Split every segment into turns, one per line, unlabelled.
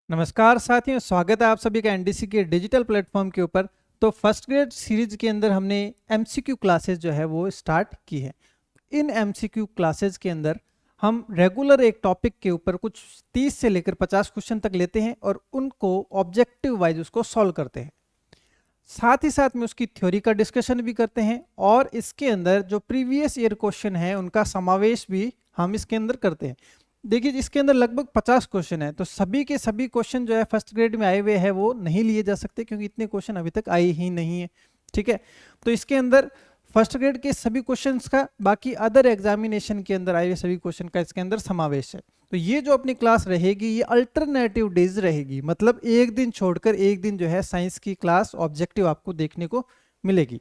नमस्कार साथियों, स्वागत है आप सभी का एनडीसी के डिजिटल प्लेटफॉर्म के ऊपर। तो फर्स्ट ग्रेड सीरीज के अंदर हमने एमसीक्यू क्लासेस जो है वो स्टार्ट की है। इन एमसीक्यू क्लासेस के अंदर हम रेगुलर एक टॉपिक के ऊपर कुछ 30 से लेकर 50 क्वेश्चन तक लेते हैं और उनको ऑब्जेक्टिव वाइज उसको सॉल्व करते हैं। साथ ही साथ में उसकी थ्योरी का डिस्कशन भी करते हैं और इसके अंदर जो प्रीवियस ईयर क्वेश्चन है उनका समावेश भी हम इसके अंदर करते हैं। देखिए, इसके अंदर लगभग 50 क्वेश्चन है, तो सभी के सभी क्वेश्चन जो है फर्स्ट ग्रेड में आए हुए हैं वो नहीं लिए जा सकते क्योंकि इतने क्वेश्चन अभी तक आए ही नहीं है। ठीक है, तो इसके अंदर फर्स्ट ग्रेड के सभी क्वेश्चंस का, बाकी अदर एग्जामिनेशन के अंदर आए हुए सभी क्वेश्चन का इसके अंदर समावेश है। तो ये जो अपनी क्लास रहेगी ये अल्टरनेटिव डेज रहेगी, मतलब एक दिन छोड़कर एक दिन जो है साइंस की क्लास ऑब्जेक्टिव आपको देखने को मिलेगी।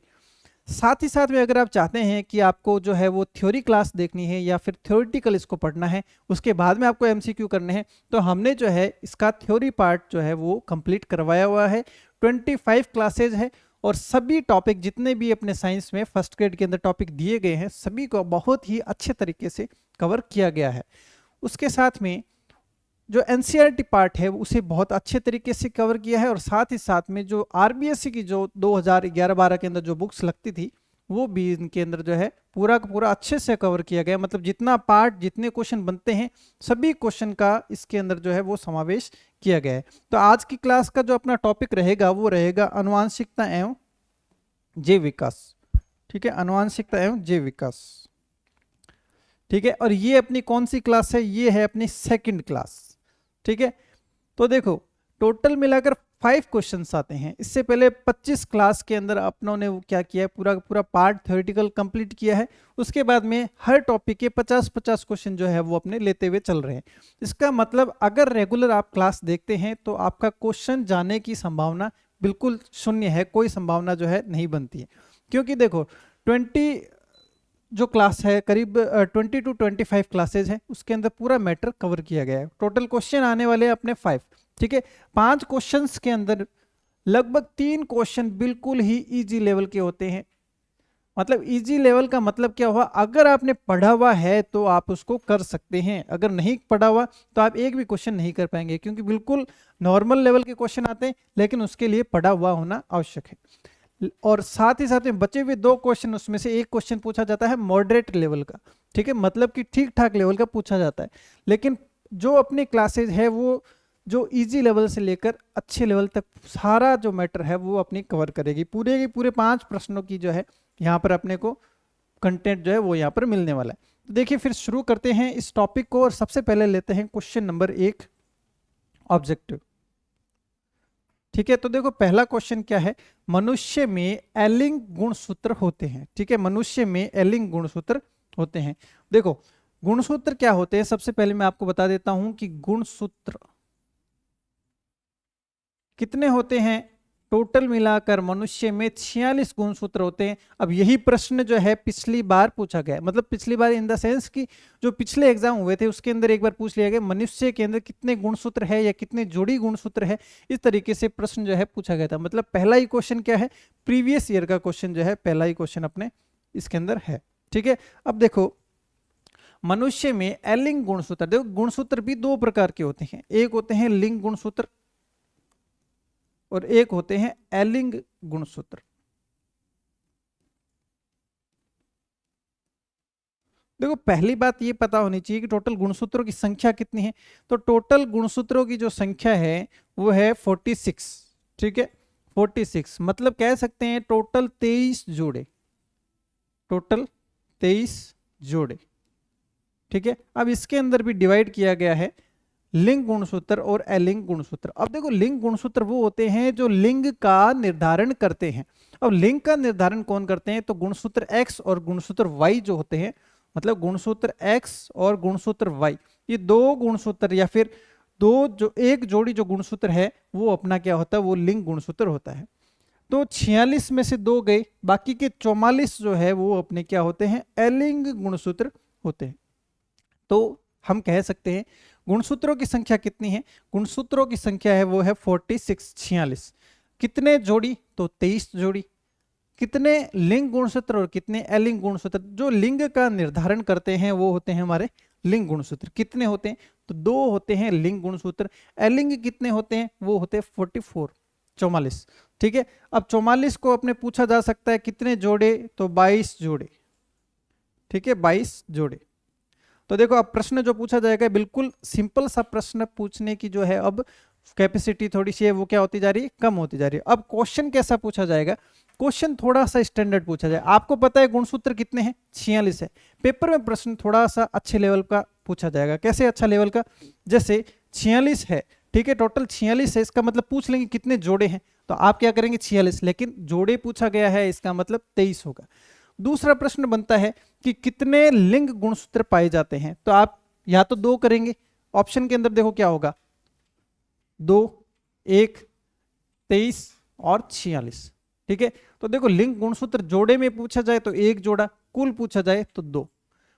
साथ ही साथ में अगर आप चाहते हैं कि आपको जो है वो थ्योरी क्लास देखनी है या फिर थ्योरेटिकल इसको पढ़ना है, उसके बाद में आपको एमसीक्यू करने हैं, तो हमने जो है इसका थ्योरी पार्ट जो है वो कंप्लीट करवाया हुआ है। 25 क्लासेज है और सभी टॉपिक जितने भी अपने साइंस में फर्स्ट ग्रेड के अंदर टॉपिक दिए गए हैं सभी को बहुत ही अच्छे तरीके से कवर किया गया है। उसके साथ में जो एनसीईआरटी पार्ट है उसे बहुत अच्छे तरीके से कवर किया है और साथ ही साथ में जो आरबीएससी की जो 2011-12 के अंदर जो बुक्स लगती थी वो भी इनके अंदर जो है पूरा का पूरा अच्छे से कवर किया गया। मतलब जितना पार्ट, जितने क्वेश्चन बनते हैं सभी क्वेश्चन का इसके अंदर जो है वो समावेश किया गया है। तो आज की क्लास का जो अपना टॉपिक रहेगा वो रहेगा आनुवांशिकता एवं जैव विकास। ठीक है, आनुवांशिकता एवं जैव विकास। ठीक है, और ये अपनी कौन सी क्लास है? ये है अपनी सेकंड क्लास। ठीक है, तो देखो टोटल मिलाकर 5 क्वेश्चंस आते हैं। इससे पहले 25 क्लास के अंदर अपनों ने क्या किया है, पूरा पूरा पार्ट थ्योरेटिकल कंप्लीट किया है। उसके बाद में हर टॉपिक के 50-50 क्वेश्चन जो है वो अपने लेते हुए चल रहे हैं। इसका मतलब अगर रेगुलर आप क्लास देखते हैं तो आपका क्वेश्चन जाने की संभावना बिल्कुल शून्य है, कोई संभावना जो है नहीं बनती है। क्योंकि देखो 20 जो क्लास है करीब 20 to 25 क्लासेज है, उसके अंदर पूरा मैटर कवर किया गया है। टोटल क्वेश्चन आने वाले हैं अपने 5। ठीक है, 5 क्वेश्चंस के अंदर लगभग 3 क्वेश्चन बिल्कुल ही इजी लेवल के होते हैं। मतलब इजी लेवल का मतलब क्या हुआ, अगर आपने पढ़ा हुआ है तो आप उसको कर सकते हैं, अगर नहीं पढ़ा हुआ तो आप एक भी क्वेश्चन नहीं कर पाएंगे, क्योंकि बिल्कुल नॉर्मल लेवल के क्वेश्चन आते हैं लेकिन उसके लिए पढ़ा हुआ होना आवश्यक है। और साथ ही साथ में बचे हुए 2 क्वेश्चन, उसमें से एक क्वेश्चन पूछा जाता है मॉडरेट लेवल का। ठीक है, मतलब कि ठीक ठाक लेवल का पूछा जाता है। लेकिन जो अपनी क्लासेज है वो जो इजी लेवल से लेकर अच्छे लेवल तक सारा जो मैटर है वो अपनी कवर करेगी। पूरे के पूरे 5 प्रश्नों की जो है यहाँ पर अपने को कंटेंट जो है वो यहाँ पर मिलने वाला है। तो देखिए फिर शुरू करते हैं इस टॉपिक को और सबसे पहले लेते हैं क्वेश्चन नंबर 1, ऑब्जेक्टिव। ठीक है, तो देखो पहला क्वेश्चन क्या है, मनुष्य में एलिंग गुणसूत्र होते हैं। ठीक है, मनुष्य में एलिंग गुणसूत्र होते हैं। देखो गुणसूत्र क्या होते हैं, सबसे पहले मैं आपको बता देता हूं कि गुणसूत्र कितने होते हैं। टोटल मिलाकर मनुष्य में 46 गुणसूत्र होते हैं। अब यही प्रश्न जो है पिछली बार पूछा गया, मतलब पिछली बार इन द सेंस कि जो पिछले एग्जाम हुए थे उसके अंदर एक बार पूछ लिया गया मनुष्य के अंदर कितने गुणसूत्र है या कितने जोड़ी गुणसूत्र है। इस तरीके से प्रश्न जो है पूछा गया था। मतलब पहला ही क्वेश्चन क्या है, प्रीवियस ईयर का क्वेश्चन जो है पहला ही क्वेश्चन अपने इसके अंदर है। ठीक है, अब देखो मनुष्य में एलिंग गुणसूत्र, देखो गुणसूत्र भी 2 प्रकार के होते हैं, एक होते हैं लिंग गुणसूत्र और एक होते हैं एलिंग गुणसूत्र। देखो पहली बात ये पता होनी चाहिए कि टोटल गुणसूत्रों की संख्या कितनी है। तो टोटल गुणसूत्रों की जो संख्या है वो है 46। ठीक है, 46 मतलब कह सकते हैं टोटल 23 जोड़े, टोटल 23 जोड़े। ठीक है, अब इसके अंदर भी डिवाइड किया गया है लिंग गुणसूत्र और अलिंग गुणसूत्र। अब देखो लिंग गुणसूत्र वो होते हैं जो लिंग का निर्धारण करते हैं। अब लिंग का निर्धारण कौन करते हैं, तो गुणसूत्र X और गुणसूत्र Y जो होते हैं, मतलब गुणसूत्र X और गुणसूत्र Y, ये 2 गुणसूत्र या फिर एक जोड़ी जो गुणसूत्र है वो अपना क्या होता है, वो लिंग गुणसूत्र होता है। तो 46 में से 2 गए, बाकी के 44 जो है वो अपने क्या होते हैं, अलिंग गुणसूत्र होते हैं। तो हम कह सकते हैं गुणसूत्रों की संख्या कितनी है, गुणसूत्रों की संख्या है वो है 46, 46। कितने जोड़ी, तो 23 जोड़ी। कितने लिंग गुणसूत्र और कितने अलिंग गुणसूत्र, जो लिंग का निर्धारण करते हैं वो होते हैं हमारे लिंग गुणसूत्र कितने होते हैं? तो 2 होते हैं लिंग गुणसूत्र। एलिंग कितने होते हैं? वो होते हैं 44, 44। ठीक है, अब 44 को अपने पूछा जा सकता है कितने जोड़े? तो 22 जोड़े। ठीक है, 22 जोड़े। तो देखो अब प्रश्न जो पूछा जाएगा बिल्कुल सिंपल सा प्रश्न पूछने की जो है अब कैपेसिटी थोड़ी सी है वो क्या होती जा रही है? कम होती जा रही है। अब क्वेश्चन कैसा पूछा जाएगा? क्वेश्चन थोड़ा सा स्टैंडर्ड पूछा जाए। आपको पता है गुणसूत्र कितने हैं? 46 है। पेपर में प्रश्न थोड़ा सा अच्छे लेवल का पूछा जाएगा। कैसे अच्छा लेवल का? जैसे 46 है, ठीक है, टोटल 46 है, इसका मतलब पूछ लेंगे कितने जोड़े हैं, तो आप क्या करेंगे? 46, लेकिन जोड़े पूछा गया है, इसका मतलब 23 होगा। दूसरा प्रश्न बनता है कि कितने लिंग गुणसूत्र पाए जाते हैं, तो आप या तो 2 करेंगे, ऑप्शन के अंदर देखो क्या होगा, 2, 1, 23 और 46। ठीक है, तो देखो लिंग गुणसूत्र जोड़े में पूछा जाए तो 1 जोड़ा, कुल पूछा जाए तो 2,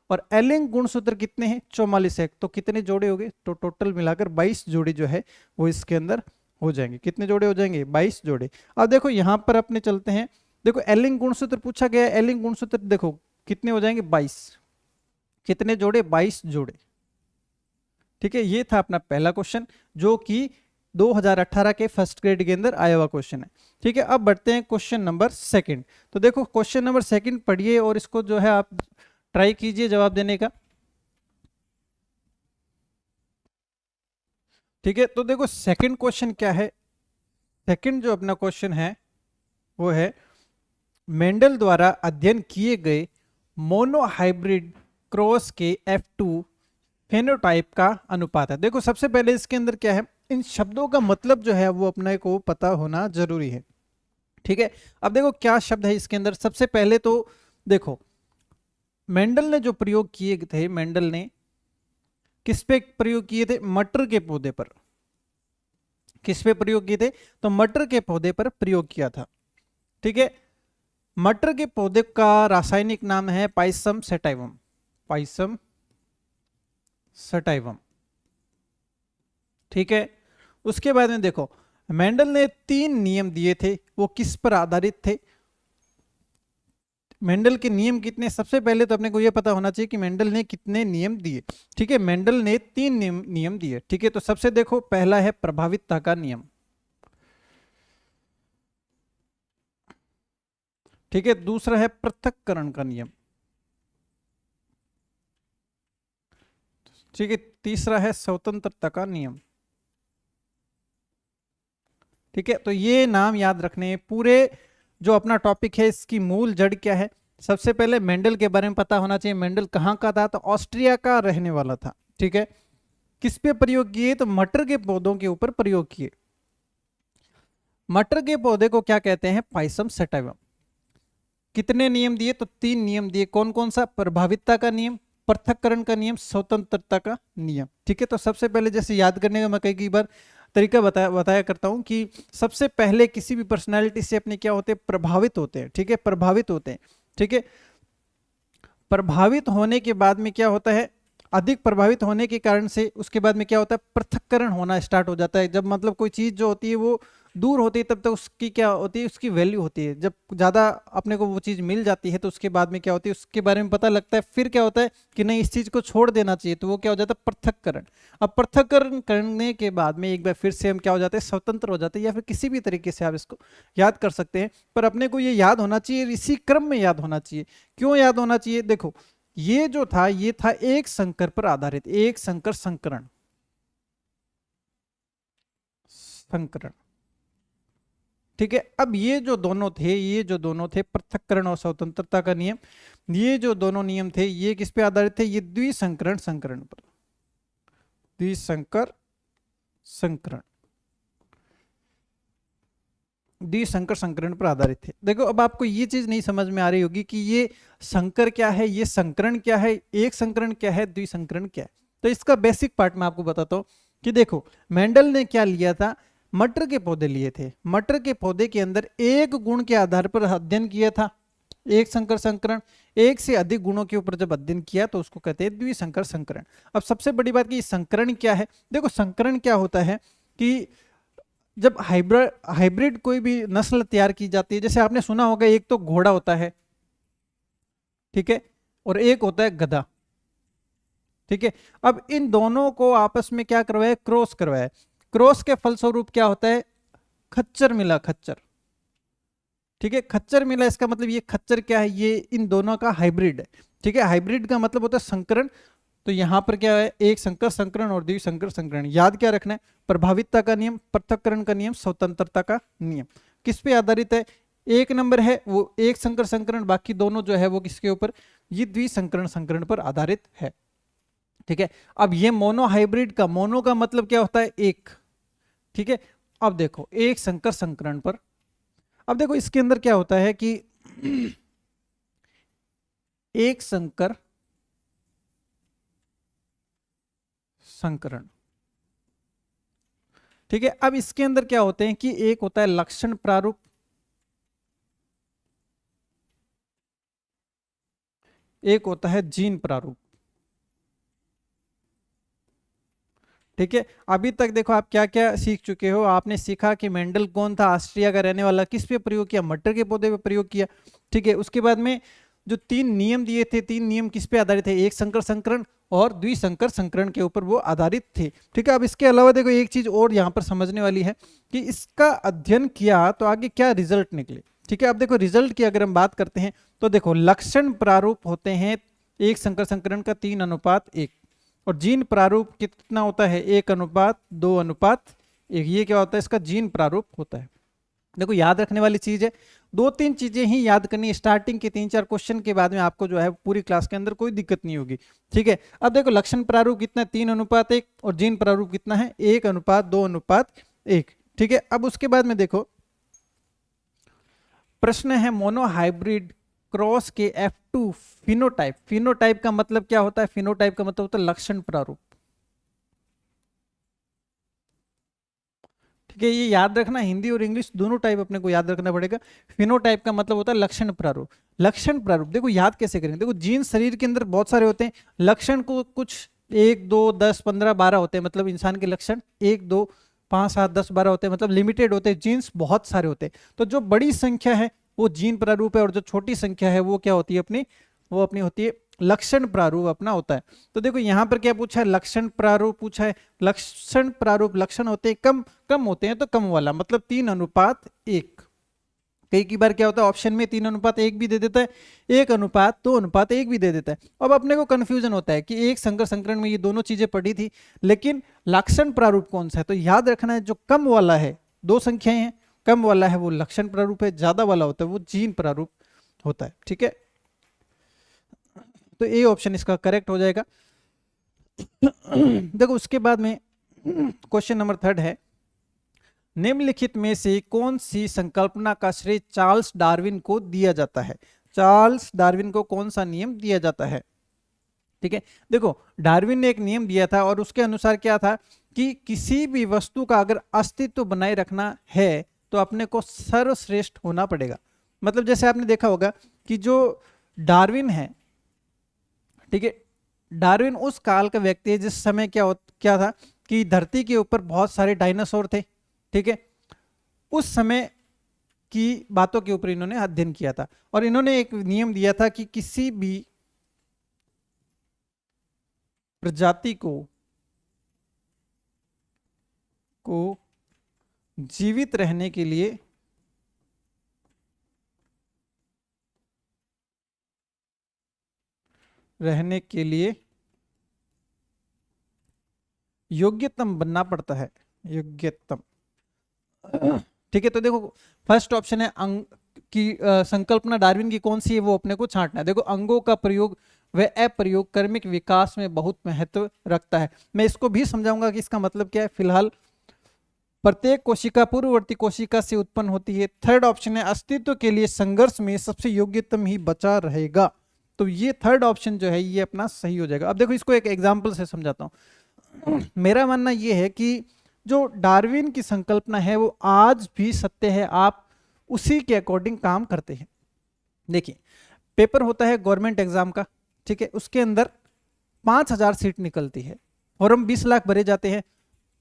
और अलिंग गुणसूत्र कितने हैं? 44 है, तो कितने जोड़े हो गए? तो टोटल मिलाकर 22 जोड़े जो है वो इसके अंदर हो जाएंगे। कितने जोड़े हो जाएंगे? 22 जोड़े। अब देखो यहां पर अपने चलते हैं, देखो एलिंग गुणसूत्र पूछा गया है, एलिंग गुणसूत्र देखो कितने हो जाएंगे? 22। कितने जोड़े? 22 जोड़े। ठीक है, ये था अपना पहला क्वेश्चन जो कि 2018 के फर्स्ट ग्रेड के अंदर आया हुआ क्वेश्चन है। ठीक है, अब बढ़ते हैं क्वेश्चन नंबर सेकंड। तो देखो क्वेश्चन नंबर सेकंड पढ़िए और इसको जो है आप ट्राई कीजिए जवाब देने का। ठीक है, तो देखो सेकंड क्वेश्चन क्या है? सेकंड जो अपना क्वेश्चन है वो है मेंडल द्वारा अध्ययन किए गए मोनोहाइब्रिड क्रॉस के F2 फेनोटाइप का अनुपात है। देखो सबसे पहले इसके अंदर क्या है, इन शब्दों का मतलब जो है वो अपने को पता होना जरूरी है। ठीक है, अब देखो क्या शब्द है इसके अंदर। सबसे पहले तो देखो मेंडल ने जो प्रयोग किए थे, मेंडल ने किस पे प्रयोग किए थे? मटर के पौधे पर। किस पे प्रयोग किए थे? तो मटर के पौधे पर प्रयोग किया था। ठीक है, मटर के पौधे का रासायनिक नाम है पाइसम सेटाइवम। Pisum sativum. ठीक है, उसके बाद में देखो मेंडल ने 3 नियम दिए थे, वो किस पर आधारित थे? मेंडल के नियम कितने? सबसे पहले तो अपने को यह पता होना चाहिए कि मेंडल ने कितने नियम दिए। ठीक है, मेंडल ने 3 नियम दिए। ठीक है, तो सबसे देखो पहला है प्रभावितता का नियम। ठीक है, दूसरा है पृथक्करण का नियम। ठीक है, तीसरा है स्वतंत्रता का नियम। ठीक है, तो ये नाम याद रखने। पूरे जो अपना टॉपिक है इसकी मूल जड़ क्या है? सबसे पहले मेंडल के बारे में पता होना चाहिए। मेंडल कहाँ का था? तो ऑस्ट्रिया का रहने वाला था। ठीक है, किस पे प्रयोग किए? तो मटर के पौधों के ऊपर प्रयोग किए। मटर के पौधे को क्या कहते हैं? Pisum sativum. कितने नियम दिए? तो 3 नियम दिए। कौन कौन सा? प्रभावितता का नियम, पृथक्करण का नियम, स्वतंत्रता का नियम। ठीक है, तो सबसे पहले जैसे याद करने का मैं कई बार तरीका बताया करता हूं कि सबसे पहले किसी भी पर्सनालिटी से अपने क्या होते हैं? प्रभावित होते हैं। ठीक है, प्रभावित होते हैं। ठीक है, प्रभावित होने के बाद में क्या होता है? अधिक प्रभावित होने के कारण से उसके बाद में क्या होता है? पृथक्करण होना स्टार्ट हो जाता है। जब मतलब कोई चीज जो होती है वो दूर होती है तब तक उसकी क्या होती है? उसकी वैल्यू होती है। जब ज्यादा अपने को वो चीज मिल जाती है तो उसके बाद में क्या होती है? उसके बारे में पता लगता है, फिर क्या होता है कि नहीं इस चीज को छोड़ देना चाहिए, तो वो क्या हो जाता है? पृथक्करण। अब पृथक्करण करने के बाद में एक बार फिर से हम क्या हो जाते हैं? स्वतंत्र हो जाते हैं, या फिर किसी भी तरीके से आप इसको याद कर सकते हैं। पर अपने को ये याद होना चाहिए, इसी क्रम में याद होना चाहिए। क्यों याद होना चाहिए? देखो ये जो था ये था एक संकर पर आधारित, एक संकर संकरण। संकरण। ठीक है, अब ये जो दोनों थे, ये जो दोनों थे पृथक्करण और स्वतंत्रता का नियम, ये जो दोनों नियम थे ये किस पे आधारित थे? ये द्विसंकरण संकरण पर। द्विसंकर संकरण, द्विसंकर संकरण पर आधारित थे। देखो अब आपको ये चीज नहीं समझ में आ रही होगी कि ये संकर क्या है, ये संकरण क्या है, एक संकरण क्या है, द्विसंकरण क्या है। तो इसका बेसिक पार्ट मैं आपको बताता हूं कि देखो मेंडल ने क्या लिया था? मटर के पौधे लिए थे। मटर के पौधे के अंदर एक गुण के आधार पर अध्ययन किया था, एक संकर संकरण। एक से अधिक गुणों के ऊपर जब अध्ययन किया तो उसको कहते हैं द्विसंकर संकरण। अब सबसे बड़ी बात कि संकरण क्या है? देखो संकरण क्या होता है कि जब हाइब्रिड कोई भी नस्ल तैयार की जाती है, जैसे आपने सुना होगा एक तो घोड़ा होता है, ठीक है, और एक होता है गधा। ठीक है। अब इन दोनों को आपस में क्या करवाया, क्रॉस करवाया। क्रॉस के फलस्वरूप क्या होता है, खच्चर मिला, खच्चर। ठीक है, खच्चर मिला, इसका मतलब ये खच्चर क्या है, ये इन दोनों का हाइब्रिड है। ठीक है, हाइब्रिड का मतलब होता है संकरण। तो यहां पर क्या है, एक संकर संकरण और द्विसंकर संकरण। याद क्या रखना है, प्रभावितता का नियम, पृथक्करण का नियम, स्वतंत्रता का नियम। किस पे आधारित है, एक नंबर है वो एक संकर संकरण, बाकी दोनों जो है वो किसके ऊपर, ये द्विसंकरण संकरण पर आधारित है। ठीक है, अब ये मोनो हाइब्रिड का, मोनो का मतलब क्या होता है, एक। ठीक है, अब देखो एक संकर संकरण पर, अब देखो इसके अंदर क्या होता है कि एक संकर संकरण। ठीक है, अब इसके अंदर क्या होते हैं कि एक होता है लक्षण प्रारूप, एक होता है जीन प्रारूप। ठीक है, अभी तक देखो आप क्या क्या सीख चुके हो। आपने सीखा कि मेंडल कौन था, ऑस्ट्रिया का रहने वाला, किस पे प्रयोग किया, मटर के पौधे पे प्रयोग किया। ठीक है, उसके बाद में जो 3 नियम दिए थे, 3 नियम किस पे आधारित है, एक संकर संकरण और द्विसंकर संकरण के ऊपर वो आधारित थे। ठीक है, अब इसके अलावा देखो एक चीज और यहाँ पर समझने वाली है कि इसका अध्ययन किया तो आगे क्या रिजल्ट निकले। ठीक है, अब देखो रिजल्ट की अगर हम बात करते हैं तो देखो लक्षण प्रारूप होते हैं एक संकर संकरण का 3:1, और जीन प्रारूप कितना होता है, 1:2:1। ये क्या होता है, इसका जीन प्रारूप होता है। देखो याद रखने वाली चीज है, 2-3 चीजें ही याद करनी है। स्टार्टिंग के 3-4 क्वेश्चन के बाद में आपको जो है पूरी क्लास के अंदर कोई दिक्कत नहीं होगी। ठीक है, अब देखो लक्षण प्रारूप कितना है, 3:1, और जीन प्रारूप कितना है, 1:2:1। ठीक है, अब उसके बाद में देखो प्रश्न है मोनो हाइब्रिड क्रॉस के F2 फिनोटाइप। फिनोटाइप का मतलब क्या होता है, फिनोटाइप का मतलब होता है लक्षण प्रारूप। ठीक है, ये याद रखना, हिंदी और इंग्लिश दोनों टाइप अपने को याद रखना पड़ेगा। फिनोटाइप का मतलब होता है लक्षण प्रारूप। लक्षण प्रारूप देखो याद कैसे करेंगे, देखो जीन शरीर के अंदर बहुत सारे होते हैं, लक्षण को कुछ 1 2 10 15 12 होते हैं, मतलब इंसान के लक्षण 1 2 5 7 10 12 होते हैं, मतलब लिमिटेड होते हैं। जीन्स बहुत सारे होते हैं, तो जो बड़ी संख्या है वो जीन प्रारूप है, और जो छोटी संख्या है वो क्या होती है अपनी, वो अपनी होती है लक्षण प्रारूप अपना होता है। तो देखो यहां पर क्या पूछा है, लक्षण प्रारूप पूछा है। लक्षण प्रारूप, लक्षण होते हैं कम, कम होते हैं तो कम वाला, मतलब 3:1। कई बार क्या होता है ऑप्शन में 3:1 भी दे देता है, 1:2:1 भी दे देता है। अब अपने को कंफ्यूजन होता है कि एक संकर संकरण में ये दोनों चीजें पड़ी थी, लेकिन लक्षण प्रारूप कौन सा है। तो याद रखना है जो कम वाला है, 2 संख्याएं हैं, कम वाला है वो लक्षण प्रारूप है, ज्यादा वाला होता है वो जीन प्रारूप होता है। ठीक है, तो ए ऑप्शन इसका करेक्ट हो जाएगा। देखो उसके बाद में क्वेश्चन नंबर 3 है, निम्नलिखित में से कौन सी संकल्पना का श्रेय चार्ल्स डार्विन को दिया जाता है। चार्ल्स डार्विन को कौन सा नियम दिया जाता है। ठीक है, देखो डार्विन ने एक नियम दिया था, और उसके अनुसार क्या था कि किसी भी वस्तु का अगर अस्तित्व बनाए रखना है तो अपने को सर्वश्रेष्ठ होना पड़ेगा। मतलब जैसे आपने देखा होगा कि जो डार्विन है, ठीक है, डार्विन उस काल का व्यक्ति है जिस समय क्या था कि धरती के ऊपर बहुत सारे डायनासोर थे। ठीक है, उस समय की बातों के ऊपर इन्होंने अध्ययन किया था, और इन्होंने एक नियम दिया था कि किसी भी प्रजाति को जीवित रहने के लिए योग्यतम बनना पड़ता है, योग्यतम। ठीक है, तो देखो फर्स्ट ऑप्शन है अंग की संकल्पना डार्विन की कौन सी है, वो अपने को छांटना है। देखो अंगों का प्रयोग व अप्रयोग कर्मिक विकास में बहुत महत्व रखता है। मैं इसको भी समझाऊंगा कि इसका मतलब क्या है। फिलहाल प्रत्येक कोशिका पूर्ववर्ती कोशिका से उत्पन्न होती है। थर्ड ऑप्शन है अस्तित्व के लिए संघर्ष में सबसे योग्यतम ही बचा रहेगा। तो ये थर्ड ऑप्शन जो है ये अपना सही हो जाएगा। अब देखो इसको एक एग्जाम्पल से समझाता हूं। मेरा मानना ये है कि जो डार्विन की संकल्पना है वो आज भी सत्य है, आप उसी के अकॉर्डिंग काम करते हैं। देखिए पेपर होता है गवर्नमेंट एग्जाम का, ठीक है, उसके अंदर 5,000 सीट निकलती है, फॉर्म 20 लाख भरे जाते हैं।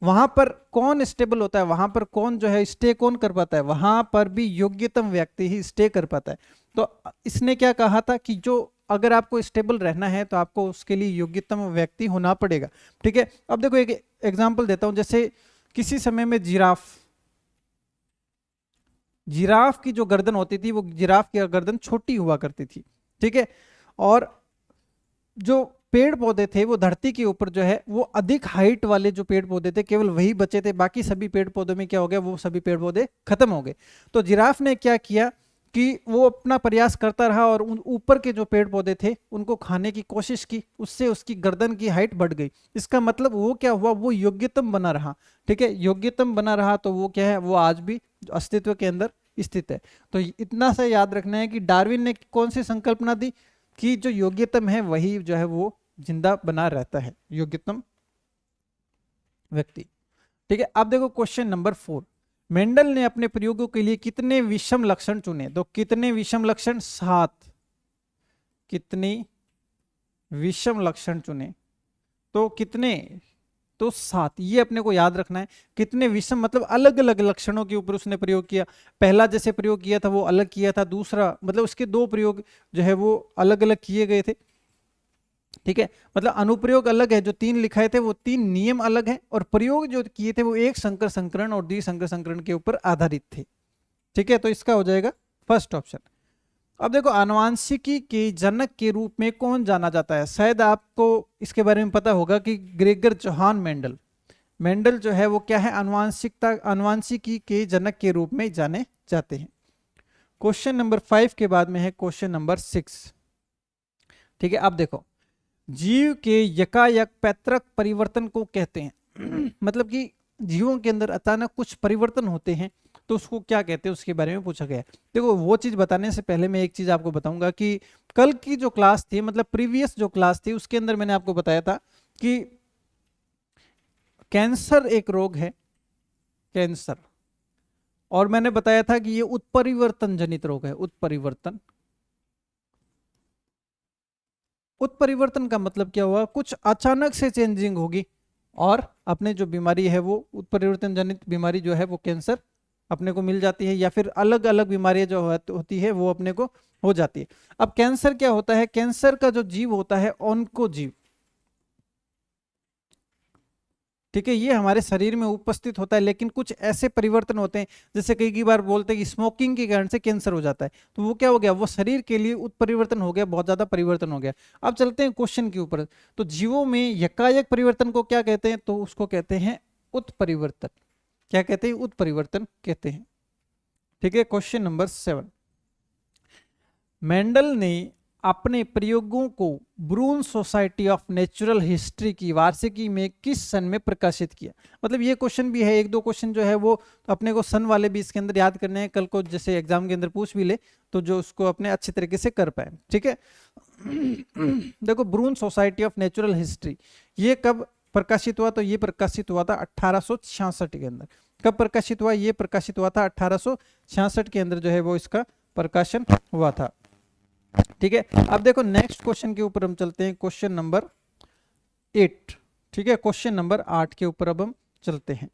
वहां पर कौन स्टेबल होता है, वहां पर कौन जो है स्टे कौन कर पाता है, वहां पर भी योग्यतम व्यक्ति ही स्टे कर पाता है। तो इसने क्या कहा था कि जो अगर आपको स्टेबल रहना है तो आपको उसके लिए योग्यतम व्यक्ति होना पड़ेगा। ठीक है, अब देखो एक एग्जांपल देता हूं, जैसे किसी समय में जिराफ की जो गर्दन होती थी, वो जिराफ की गर्दन छोटी हुआ करती थी। ठीक है, और जो पेड़ पौधे थे वो धरती के ऊपर जो है वो अधिक हाइट वाले जो पेड़ पौधे थे केवल वही बचे थे, बाकी सभी पेड़ पौधों में क्या हो गया, वो सभी पेड़ पौधे खत्म हो गए। तो जिराफ ने क्या किया कि वो अपना प्रयास करता रहा और उन ऊपर के जो पेड़ पौधे थे उनको खाने की कोशिश की, उससे उसकी गर्दन की हाइट बढ़ गई। इसका मतलब वो क्या हुआ, वो योग्यतम बना रहा। ठीक है, योग्यतम बना रहा तो वो क्या है, वो आज भी अस्तित्व के अंदर स्थित है। तो इतना सा याद रखना है कि डार्विन ने कौन सी संकल्पना दी कि जो योग्यतम है वही जो है वो जिंदा बना रहता है, योग्यतम व्यक्ति। ठीक है, अब देखो क्वेश्चन नंबर 4, मेंडल ने अपने प्रयोगों के लिए कितने विषम लक्षण चुने? तो कितने विषम लक्षण? 7। कितने विषम लक्षण चुने? तो कितने? तो 7। ये अपने को याद रखना है। कितने विषम मतलब अलग अलग लक्षणों के ऊपर उसने प्रयोग किया। पहला जैसे प्रयोग किया था वो अलग किया था, दूसरा मतलब उसके 2 प्रयोग जो है वो अलग अलग किए गए थे। ठीक है, मतलब अनुप्रयोग अलग है, जो 3 लिखाए थे वो 3 नियम अलग हैं, और प्रयोग जो किए थे वो एक संकर संकरण और द्विसंकर संकरण के ऊपर आधारित थे। ठीक है, तो इसका हो जाएगा फर्स्ट ऑप्शन। अब देखो आनुवांशिकी के जनक के रूप में कौन जाना जाता है? शायद आपको इसके बारे में पता होगा कि ग्रेगर जोहान मेंडल जो है वो क्या है, आनुवांशिकी के जनक के रूप में जाने जाते हैं। क्वेश्चन नंबर 5 के बाद में है क्वेश्चन नंबर 6। ठीक है, अब देखो जीव के यकायक पैतृक परिवर्तन को कहते हैं मतलब कि जीवों के अंदर अचानक कुछ परिवर्तन होते हैं तो उसको क्या कहते हैं, उसके बारे में पूछा गया है। देखो वो चीज बताने से पहले मैं एक चीज आपको बताऊंगा कि कल की जो क्लास थी, मतलब प्रीवियस जो क्लास थी, उसके अंदर मैंने आपको बताया था कि कैंसर एक रोग है, कैंसर, और मैंने बताया था कि ये उत्परिवर्तन जनित रोग है। उत्परिवर्तन का मतलब क्या हुआ, कुछ अचानक से चेंजिंग होगी और अपने जो बीमारी है वो उत्परिवर्तन जनित बीमारी जो है वो कैंसर अपने को मिल जाती है, या फिर अलग अलग बीमारियां जो होती है वो अपने को हो जाती है। अब कैंसर क्या होता है, कैंसर का जो जीव होता है ऑन्को जीव। ठीक है, ये हमारे शरीर में उपस्थित होता है, लेकिन कुछ ऐसे परिवर्तन होते हैं, जैसे कई बार बोलते हैं कि स्मोकिंग के कारण से कैंसर हो जाता है, तो वो क्या हो गया, वो शरीर के लिए उत्परिवर्तन हो गया, बहुत ज्यादा परिवर्तन हो गया। अब चलते हैं क्वेश्चन के ऊपर। तो जीवों में यकायक परिवर्तन को क्या कहते हैं? तो उसको कहते हैं उत्परिवर्तन। क्या कहते हैं? उत्परिवर्तन कहते हैं। ठीक है, क्वेश्चन नंबर 7, मेंडल ने अपने प्रयोगों को ब्रून सोसाइटी ऑफ नेचुरल हिस्ट्री की वार्षिकी में किस सन में प्रकाशित किया? मतलब ये क्वेश्चन भी है, 1-2 क्वेश्चन जो है वो अपने को सन वाले भी इसके अंदर याद करने हैं, कल को जैसे एग्जाम के अंदर पूछ भी ले तो जो उसको अपने अच्छे तरीके से कर पाए। ठीक है देखो ब्रून सोसाइटी ऑफ नेचुरल हिस्ट्री ये कब प्रकाशित हुआ? तो ये प्रकाशित हुआ था 1866 के अंदर। कब प्रकाशित हुआ? ये प्रकाशित हुआ था 1866 के अंदर जो है वो इसका प्रकाशन हुआ था। ठीक है, अब देखो नेक्स्ट क्वेश्चन के ऊपर हम चलते हैं, क्वेश्चन नंबर 8। ठीक है, क्वेश्चन नंबर 8 के ऊपर अब हम चलते हैं।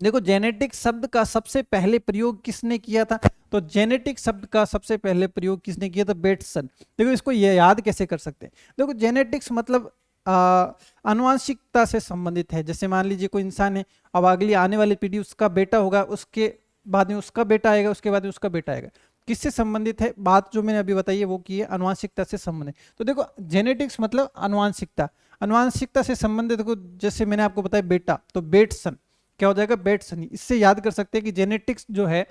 देखो जेनेटिक शब्द का सबसे पहले प्रयोग किसने किया था? तो जेनेटिक शब्द का सबसे पहले प्रयोग किसने किया था? बेटसन। देखो इसको ये याद कैसे कर सकते हैं? देखो जेनेटिक्स मतलब आनुवांशिकता से संबंधित है। जैसे मान लीजिए कोई इंसान है, अब अगली आने वाली पीढ़ी उसका बेटा होगा, उसके बाद में उसका बेटा आएगा, उसके बाद में उसका बेटा आएगा। किससे संबंधित है? बात जो मैंने अभी बताई है वो की है आनुवांशिकता से संबंधित। तो देखो जेनेटिक्स मतलब आनुवांशिकता से संबंधित। देखो जैसे मैंने आपको बताया बेटा, तो बेटसन क्या हो जाएगा? बेटसन। इससे याद कर सकते हैं कि जेनेटिक्स जो है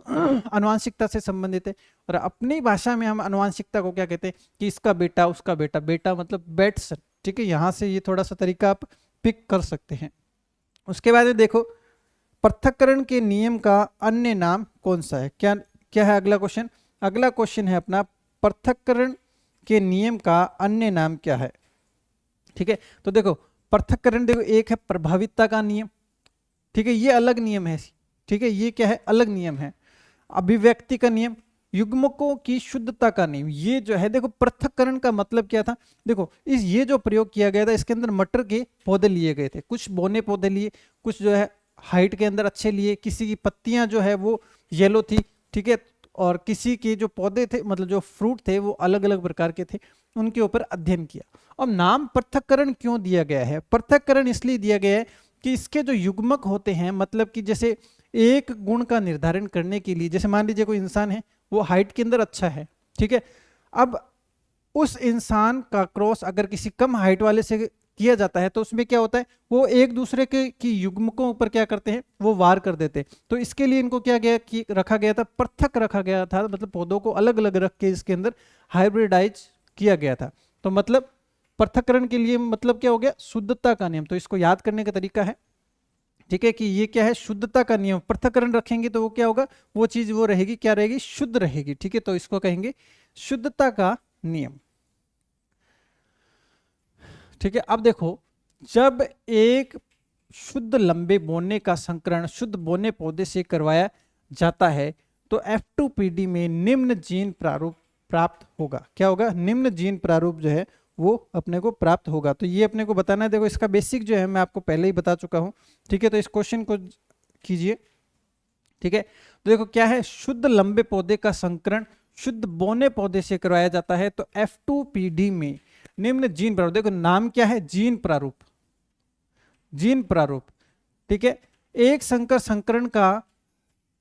आनुवांशिकता से संबंधित है, और अपनी भाषा में हम आनुवांशिकता को क्या कहते हैं कि इसका बेटा, उसका बेटा, बेटा मतलब बेटसन। ठीक है, यहां से ये थोड़ा सा तरीका आप पिक कर सकते हैं। उसके बाद में देखो पृथक्करण के नियम का अन्य नाम कौन सा है? क्या है अगला क्वेश्चन? अगला क्वेश्चन है अपना पृथक्करण के नियम का अन्य नाम क्या है? ठीक है, तो देखो पृथक्करण, देखो एक है प्रभावितता का नियम। ठीक है, ये अलग नियम है। ठीक है, ये क्या है? अलग नियम है। अभिव्यक्ति का नियम, युग्मकों की शुद्धता का नियम। ये जो है देखो पृथक्करण का मतलब क्या था? देखो ये जो प्रयोग किया गया था इसके अंदर मटर के पौधे लिए गए थे, कुछ बोने पौधे लिए, कुछ जो है हाइट के अंदर अच्छे लिए, किसी की पत्तियां जो है वो येलो थी। ठीक है, और किसी के जो पौधे थे, मतलब जो फ्रूट थे वो अलग अलग प्रकार के थे, उनके ऊपर अध्ययन किया। अब नाम पृथक्करण क्यों दिया गया है? पृथक्करण इसलिए दिया गया है कि इसके जो युग्मक होते हैं, मतलब कि जैसे एक गुण का निर्धारण करने के लिए, जैसे मान लीजिए कोई इंसान है, वो हाइट के अंदर अच्छा है, ठीक है, अब उस इंसान का क्रॉस अगर किसी कम हाइट वाले से किया जाता है तो उसमें क्या होता है, वो एक दूसरे के की युग्मकों ऊपर क्या करते हैं, वो वार कर देते हैं। तो इसके लिए इनको क्या गया कि रखा गया था, पृथक रखा गया था, मतलब पौधों को अलग अलग रख के इसके अंदर हाइब्रिडाइज किया गया था। तो मतलब पृथक्करण के लिए मतलब क्या हो गया, शुद्धता का नियम। तो इसको याद करने का तरीका है, ठीक है, कि ये क्या है, शुद्धता का नियम। पृथक्करण रखेंगे तो वो क्या होगा, वो चीज वो रहेगी, क्या रहेगी, शुद्ध रहेगी, ठीक है। तो इसको कहेंगे शुद्धता का नियम, ठीक है। अब देखो, जब एक शुद्ध लंबे बोने का संकरण शुद्ध बोने पौधे से करवाया जाता है तो F2PD में निम्न जीन प्रारूप प्राप्त होगा। क्या होगा, निम्न जीन प्रारूप जो है वो अपने को प्राप्त होगा। तो ये अपने को बताना है। देखो इसका बेसिक जो है मैं आपको पहले ही बता चुका हूं, ठीक है। तो इस क्वेश्चन को कीजिए, ठीक है। तो देखो क्या है, शुद्ध लंबे पौधे का संकरण शुद्ध बोने पौधे से करवाया जाता है तो F2PD में निम्न जीन प्रारूप, देखो नाम क्या है, जीन प्रारूप, जीन प्रारूप, ठीक है। एक संकर संकरण का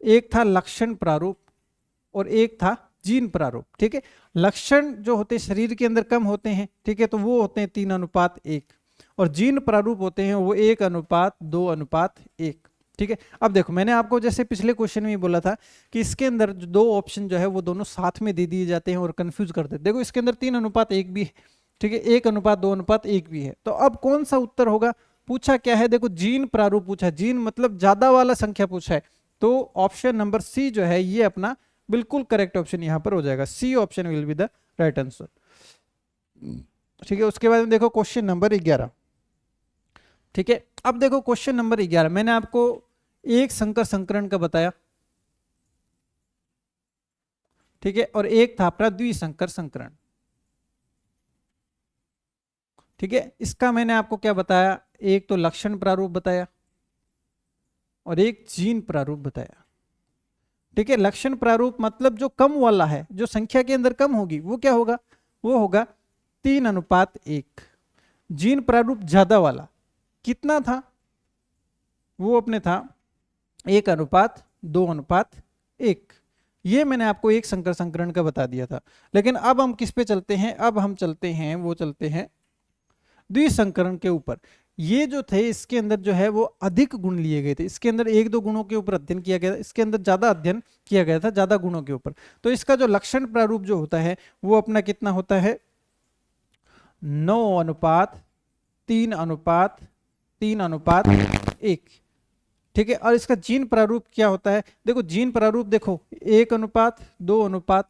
एक था लक्षण प्रारूप और एक था जीन प्रारूप, ठीक है। लक्षण जो होते शरीर के अंदर कम होते हैं, ठीक है, तो वो होते हैं 3:1, और जीन प्रारूप होते हैं वो 1:2:1, ठीक है। अब देखो मैंने आपको जैसे पिछले क्वेश्चन में बोला था कि इसके अंदर जो दो ऑप्शन जो है वो दोनों साथ में दे दिए जाते हैं और कंफ्यूज करते हैं। देखो इसके अंदर 3:1 भी है, ठीक है, 1:2:1 भी है। तो अब कौन सा उत्तर होगा, पूछा क्या है, देखो जीन प्रारूप पूछा, जीन मतलब ज्यादा वाला संख्या पूछा है। तो ऑप्शन नंबर सी जो है ये अपना बिल्कुल करेक्ट ऑप्शन यहां पर हो जाएगा, C option will be the right answer, ठीक है। उसके बाद में देखो क्वेश्चन नंबर 11, ठीक है। अब देखो क्वेश्चन नंबर 11 मैंने आपको एक संकर संकरण का बताया, ठीक है, और एक था अपना द्विसंकर संकरण, ठीक है। इसका मैंने आपको क्या बताया, एक तो लक्षण प्रारूप बताया और एक जीन प्रारूप बताया, ठीक है। लक्षण प्रारूप मतलब जो कम वाला है, जो संख्या के अंदर कम होगी वो क्या होगा, वो होगा 3:1। जीन प्रारूप ज्यादा वाला कितना था, वो अपने था 1:2:1। ये मैंने आपको एक संकर संकरण का बता दिया था। लेकिन अब हम किस पे चलते हैं, अब हम चलते हैं, वो चलते हैं द्विसंकरण के ऊपर। ये जो थे इसके अंदर जो है वो अधिक गुण लिए गए थे, इसके अंदर 1-2 गुणों के ऊपर अध्ययन किया गया था, इसके अंदर ज्यादा अध्ययन किया गया था, ज्यादा गुणों के ऊपर। तो इसका जो लक्षण प्रारूप जो होता है वो अपना कितना होता है, 9:3:1, ठीक है। और इसका जीन प्रारूप क्या होता है, देखो जीन प्रारूप देखो 1:2:,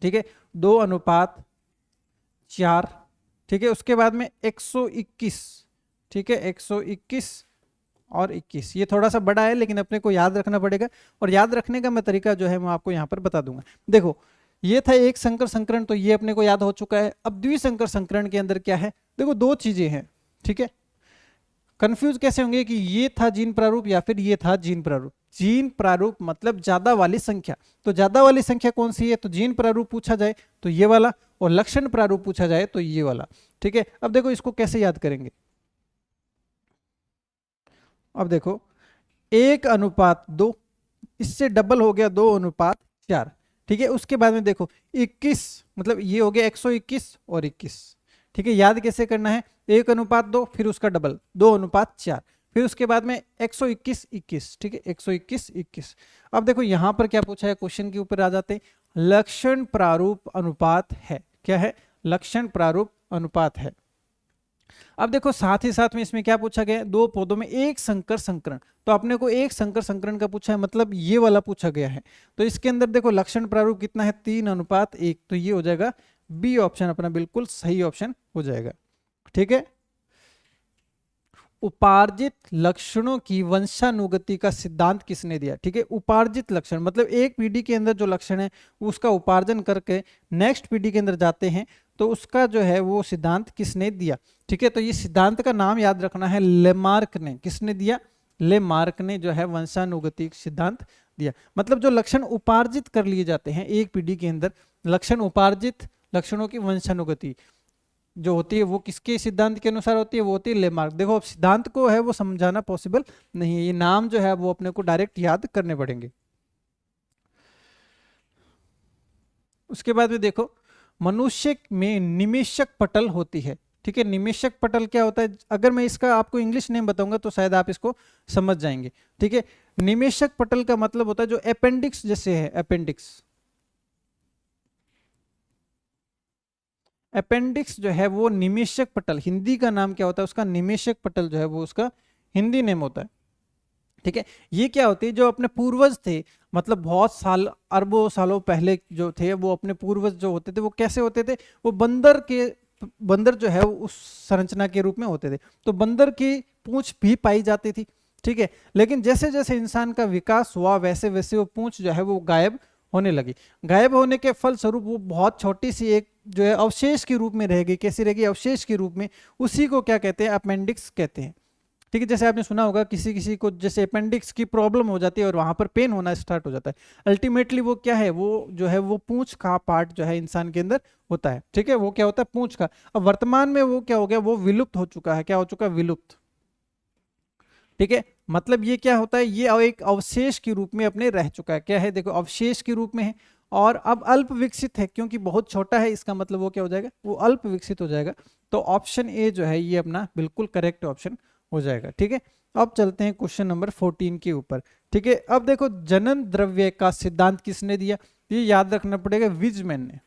ठीक है, 2:4, ठीक है। उसके बाद में 121, ठीक है, 121 और 21। ये थोड़ा सा बड़ा है लेकिन अपने को याद रखना पड़ेगा, और याद रखने का मैं तरीका जो है मैं आपको यहाँ पर बता दूंगा। देखो ये था एक संकर संकरण, तो ये अपने को याद हो चुका है। अब द्विसंकर संकरण के अंदर क्या है, देखो दो चीजें हैं, ठीक है। कंफ्यूज कैसे होंगे कि ये था जीन प्रारूप या फिर ये था जीन प्रारूप। जीन प्रारूप मतलब ज्यादा वाली संख्या, तो ज्यादा वाली संख्या कौन सी है, तो जीन प्रारूप पूछा जाए तो ये वाला, और लक्षण प्रारूप पूछा जाए तो ये वाला, ठीक है। अब देखो इसको कैसे याद करेंगे, अब देखो 1:2, इससे डबल हो गया 2:4, ठीक है। उसके बाद में देखो 21, मतलब ये हो गया 121 और 21, ठीक है। याद कैसे करना है, 1:2 फिर उसका डबल 2:4, फिर उसके बाद में 121 21, ठीक है, 121 21। अब देखो यहां पर क्या पूछा है, क्वेश्चन के ऊपर आ जाते हैं, लक्षण प्रारूप अनुपात है, क्या है, लक्षण प्रारूप अनुपात है। अब देखो साथ ही साथ में इसमें क्या पूछा गया है, दो पौधों में एक संकर संकरण, तो अपने को एक संकर संकरण का पूछा है, मतलब ये वाला पूछा गया है। तो इसके अंदर देखो लक्षण प्रारूप कितना है, 3:1, तो ये हो जाएगा बी ऑप्शन अपना बिल्कुल सही ऑप्शन हो जाएगा, ठीक है। उपार्जित लक्षणों की वंशानुगति का सिद्धांत किसने दिया, ठीक है। उपार्जित लक्षण मतलब एक पीढ़ी के अंदर जो लक्षण है उसका उपार्जन करके नेक्स्ट पीढ़ी के अंदर जाते हैं, तो उसका जो है वो सिद्धांत किसने दिया, ठीक है। तो ये सिद्धांत का नाम याद रखना है, लेमार्क ने। किसने दिया, लेमार्क ने जो है वंशानुगति सिद्धांत दिया। मतलब जो लक्षण उपार्जित कर लिए जाते हैं एक पीढ़ी के अंदर, लक्षण उपार्जित, लक्षणों की वंशानुगति जो होती है वो किसके सिद्धांत के अनुसार होती है, वो होती है लेमार्क। देखो अब सिद्धांत को है वो समझाना पॉसिबल नहीं है, ये नाम जो है वो अपने को डायरेक्ट याद करने पड़ेंगे। उसके बाद में देखो मनुष्य में निमेशक पटल होती है। ठीक है, निमेशक पटल क्या होता है, अगर मैं इसका आपको इंग्लिश नेम बताऊंगा तो शायद आप इसको समझ जाएंगे। ठीक है, निमेशक पटल का मतलब होता है जो अपेंडिक्स जैसे है, अपेंडिक्स, अपेंडिक्स जो है वो निमेशक पटल, हिंदी का नाम क्या होता है उसका, निमेशक पटल जो है वो उसका हिंदी नेम होता है। ठीक है, ये क्या होती है, जो अपने पूर्वज थे, मतलब बहुत साल अरबों सालों पहले जो थे, वो अपने पूर्वज जो होते थे वो कैसे होते थे, वो बंदर जो है वो उस संरचना के रूप में होते थे। तो बंदर की पूंछ भी पाई जाती थी। ठीक है, लेकिन जैसे जैसे इंसान का विकास हुआ वैसे वैसे वो पूंछ जो है वो गायब होने लगी। गायब होने के फलस्वरूप वो बहुत छोटी सी एक जो है अवशेष के रूप में रहेगी। कैसी रहेगी, अवशेष के रूप में। उसी को क्या कहते हैं, अपेंडिक्स कहते हैं। ठीक है, जैसे आपने सुना होगा किसी किसी को जैसे अपेंडिक्स की प्रॉब्लम हो जाती है और वहां पर पेन होना स्टार्ट हो जाता है। अल्टीमेटली वो क्या है, वो जो है वो पूंछ का पार्ट जो है इंसान के अंदर होता है। ठीक है, वो क्या होता है, पूंछ का। अब वर्तमान में वो क्या हो गया, वो विलुप्त हो चुका है। क्या हो चुका है, विलुप्त। ठीक है, मतलब ये क्या होता है, ये एक अवशेष के रूप में अपने रह चुका है। क्या है, देखो अवशेष के रूप में है और अब अल्प विकसित है, क्योंकि बहुत छोटा है, इसका मतलब वो क्या हो जाएगा, वो अल्प विकसित हो जाएगा। तो ऑप्शन ए जो है ये अपना बिल्कुल करेक्ट ऑप्शन हो जाएगा। ठीक है, अब चलते हैं क्वेश्चन नंबर 14 के ऊपर। ठीक है, अब देखो जनन द्रव्य का सिद्धांत किसने दिया, ये याद रखना पड़ेगा, विजमैन ने।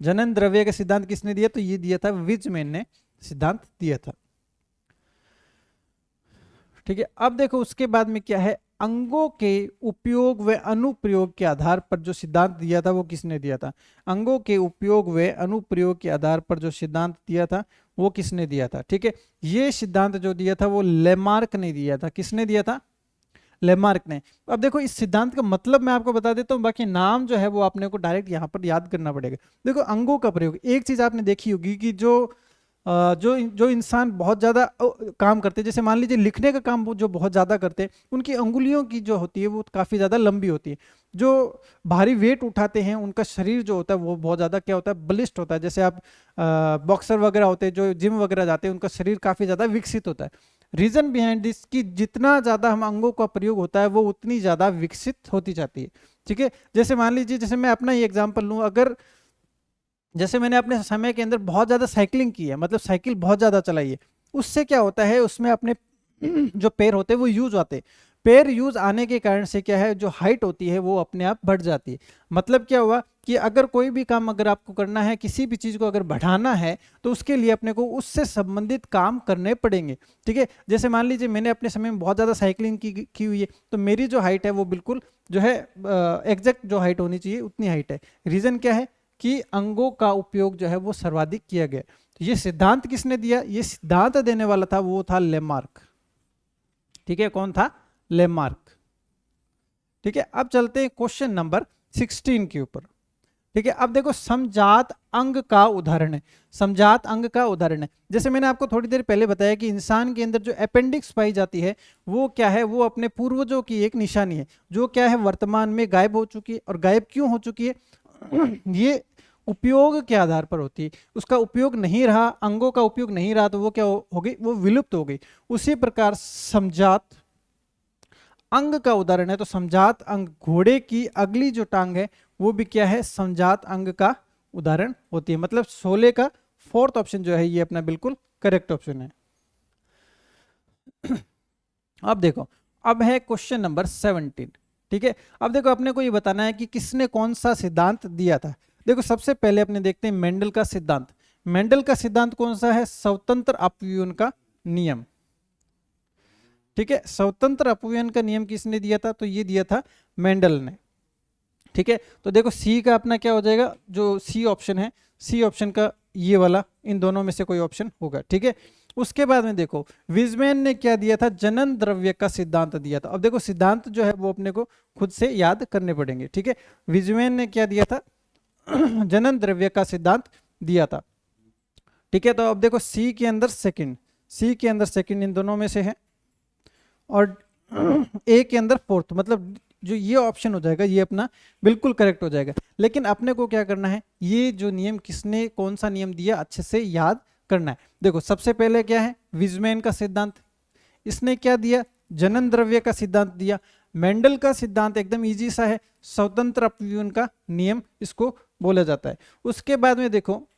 जनन द्रव्य का सिद्धांत किसने दिया, तो ये दिया था विजमैन ने सिद्धांत दिया था। ठीक है, अब देखो उसके बाद में क्या है, अंगों के उपयोग व अनुप्रयोग के आधार पर जो सिद्धांत दिया था वो किसने दिया था, अंगों के उपयोग व अनुप्रयोग के आधार पर जो सिद्धांत दिया था वो किसने दिया था। ठीक है, ये सिद्धांत जो दिया था वो लेमार्क ने दिया था। किसने दिया था, लेमार्क ने। अब देखो इस सिद्धांत का मतलब मैं आपको बता देता हूँ, बाकी नाम जो है वो आपने को डायरेक्ट यहाँ पर याद करना पड़ेगा। देखो अंगों का प्रयोग, एक चीज आपने देखी होगी कि जो इंसान बहुत ज़्यादा काम करते हैं, जैसे मान लीजिए लिखने का काम वो जो बहुत ज़्यादा करते हैं, उनकी अंगुलियों की जो होती है वो काफ़ी ज़्यादा लंबी होती है। जो भारी वेट उठाते हैं उनका शरीर जो होता है वो बहुत ज़्यादा क्या होता है, बलिष्ठ होता है। जैसे आप बॉक्सर वगैरह होते हैं जो जिम वगैरह जाते हैं, उनका शरीर काफ़ी ज़्यादा विकसित होता है। रीजन बिहाइंड दिस कि जितना ज़्यादा हम अंगों का प्रयोग होता है वो उतनी ज़्यादा विकसित होती जाती है। ठीक है, जैसे मान लीजिए, जैसे मैं अपना ही एग्जाम्पल लूँ, अगर जैसे मैंने अपने समय के अंदर बहुत ज़्यादा साइकिलिंग की है, मतलब साइकिल बहुत ज़्यादा चलाई है, उससे क्या होता है, उसमें अपने जो पैर होते हैं वो यूज आते हैं। पैर यूज आने के कारण से क्या है, जो हाइट होती है वो अपने आप बढ़ जाती है। मतलब क्या हुआ कि अगर कोई भी काम अगर आपको करना है, किसी भी चीज़ को अगर बढ़ाना है, तो उसके लिए अपने को उससे संबंधित काम करने पड़ेंगे। ठीक है, जैसे मान लीजिए मैंने अपने समय में बहुत ज़्यादा साइकिलिंग की हुई है, तो मेरी जो हाइट है वो बिल्कुल जो है एग्जैक्ट जो हाइट होनी चाहिए उतनी हाइट है। रीज़न क्या है कि अंगों का उपयोग जो है वो सर्वाधिक किया गया। तो ये सिद्धांत किसने दिया, ये सिद्धांत देने वाला था वो था लेमार्क। ठीक है, कौन था, लेमार्क। ठीक है, अब चलते हैं क्वेश्चन नंबर 16 के ऊपर। ठीक है, अब देखो समजात अंग का उदाहरण है, समजात अंग का उदाहरण है। जैसे मैंने आपको थोड़ी देर पहले बताया कि इंसान के अंदर जो अपेंडिक्स पाई जाती है वो क्या है, वो अपने पूर्वजों की एक निशानी है, जो क्या है वर्तमान में गायब हो चुकी है। और गायब क्यों हो चुकी है, ये उपयोग के आधार पर होती है। उसका उपयोग नहीं रहा, अंगों का उपयोग नहीं रहा, तो वो क्या हो गई, वो विलुप्त हो गई। उसी प्रकार समजात अंग का उदाहरण है, तो समजात अंग, घोड़े की अगली जो टांग है वो भी क्या है, समजात अंग का उदाहरण होती है। मतलब 16 का फोर्थ ऑप्शन जो है ये अपना बिल्कुल करेक्ट ऑप्शन है। अब देखो, अब है क्वेश्चन नंबर 17। ठीक है, अब देखो अपने को ये बताना है कि किसने कौन सा सिद्धांत दिया था। देखो सबसे पहले अपने देखते हैं मेंडल का सिद्धांत। मेंडल का सिद्धांत कौन सा है, स्वतंत्र अपव्ययन का नियम। ठीक है, स्वतंत्र अपव्ययन का नियम किसने दिया था, तो ये दिया था मेंडल ने। ठीक है, तो देखो सी का अपना क्या हो जाएगा, जो सी ऑप्शन है, सी ऑप्शन का ये वाला, इन दोनों में से कोई ऑप्शन होगा। ठीक है, उसके बाद में देखो विजमैन ने क्या दिया था, जनन द्रव्य का सिद्धांत दिया था। अब देखो सिद्धांत जो है वो अपने को खुद से याद करने पड़ेंगे। ठीक है, विजमैन ने क्या दिया था, जनन द्रव्य का सिद्धांत दिया था। ठीक है, तो अब देखो सी के अंदर सेकंड, सी के अंदर सेकंड इन दोनों में से है, और ए के अंदर फोर्थ, मतलब जो ये ऑप्शन हो जाएगा ये अपना बिल्कुल करेक्ट हो जाएगा। लेकिन अपने को क्या करना है, ये जो नियम किसने कौन सा नियम दिया अच्छे से याद करना है। देखो सबसे पहले क्या है, विजमैन का सिद्धांत, इसने क्या दिया, जनन द्रव्य का सिद्धांत दिया। मेंडल का सिद्धांत एकदम इजी सा है, स्वतंत्र अपव्यवन का नियम इसको बोला जाता है। उसके बाद में देखो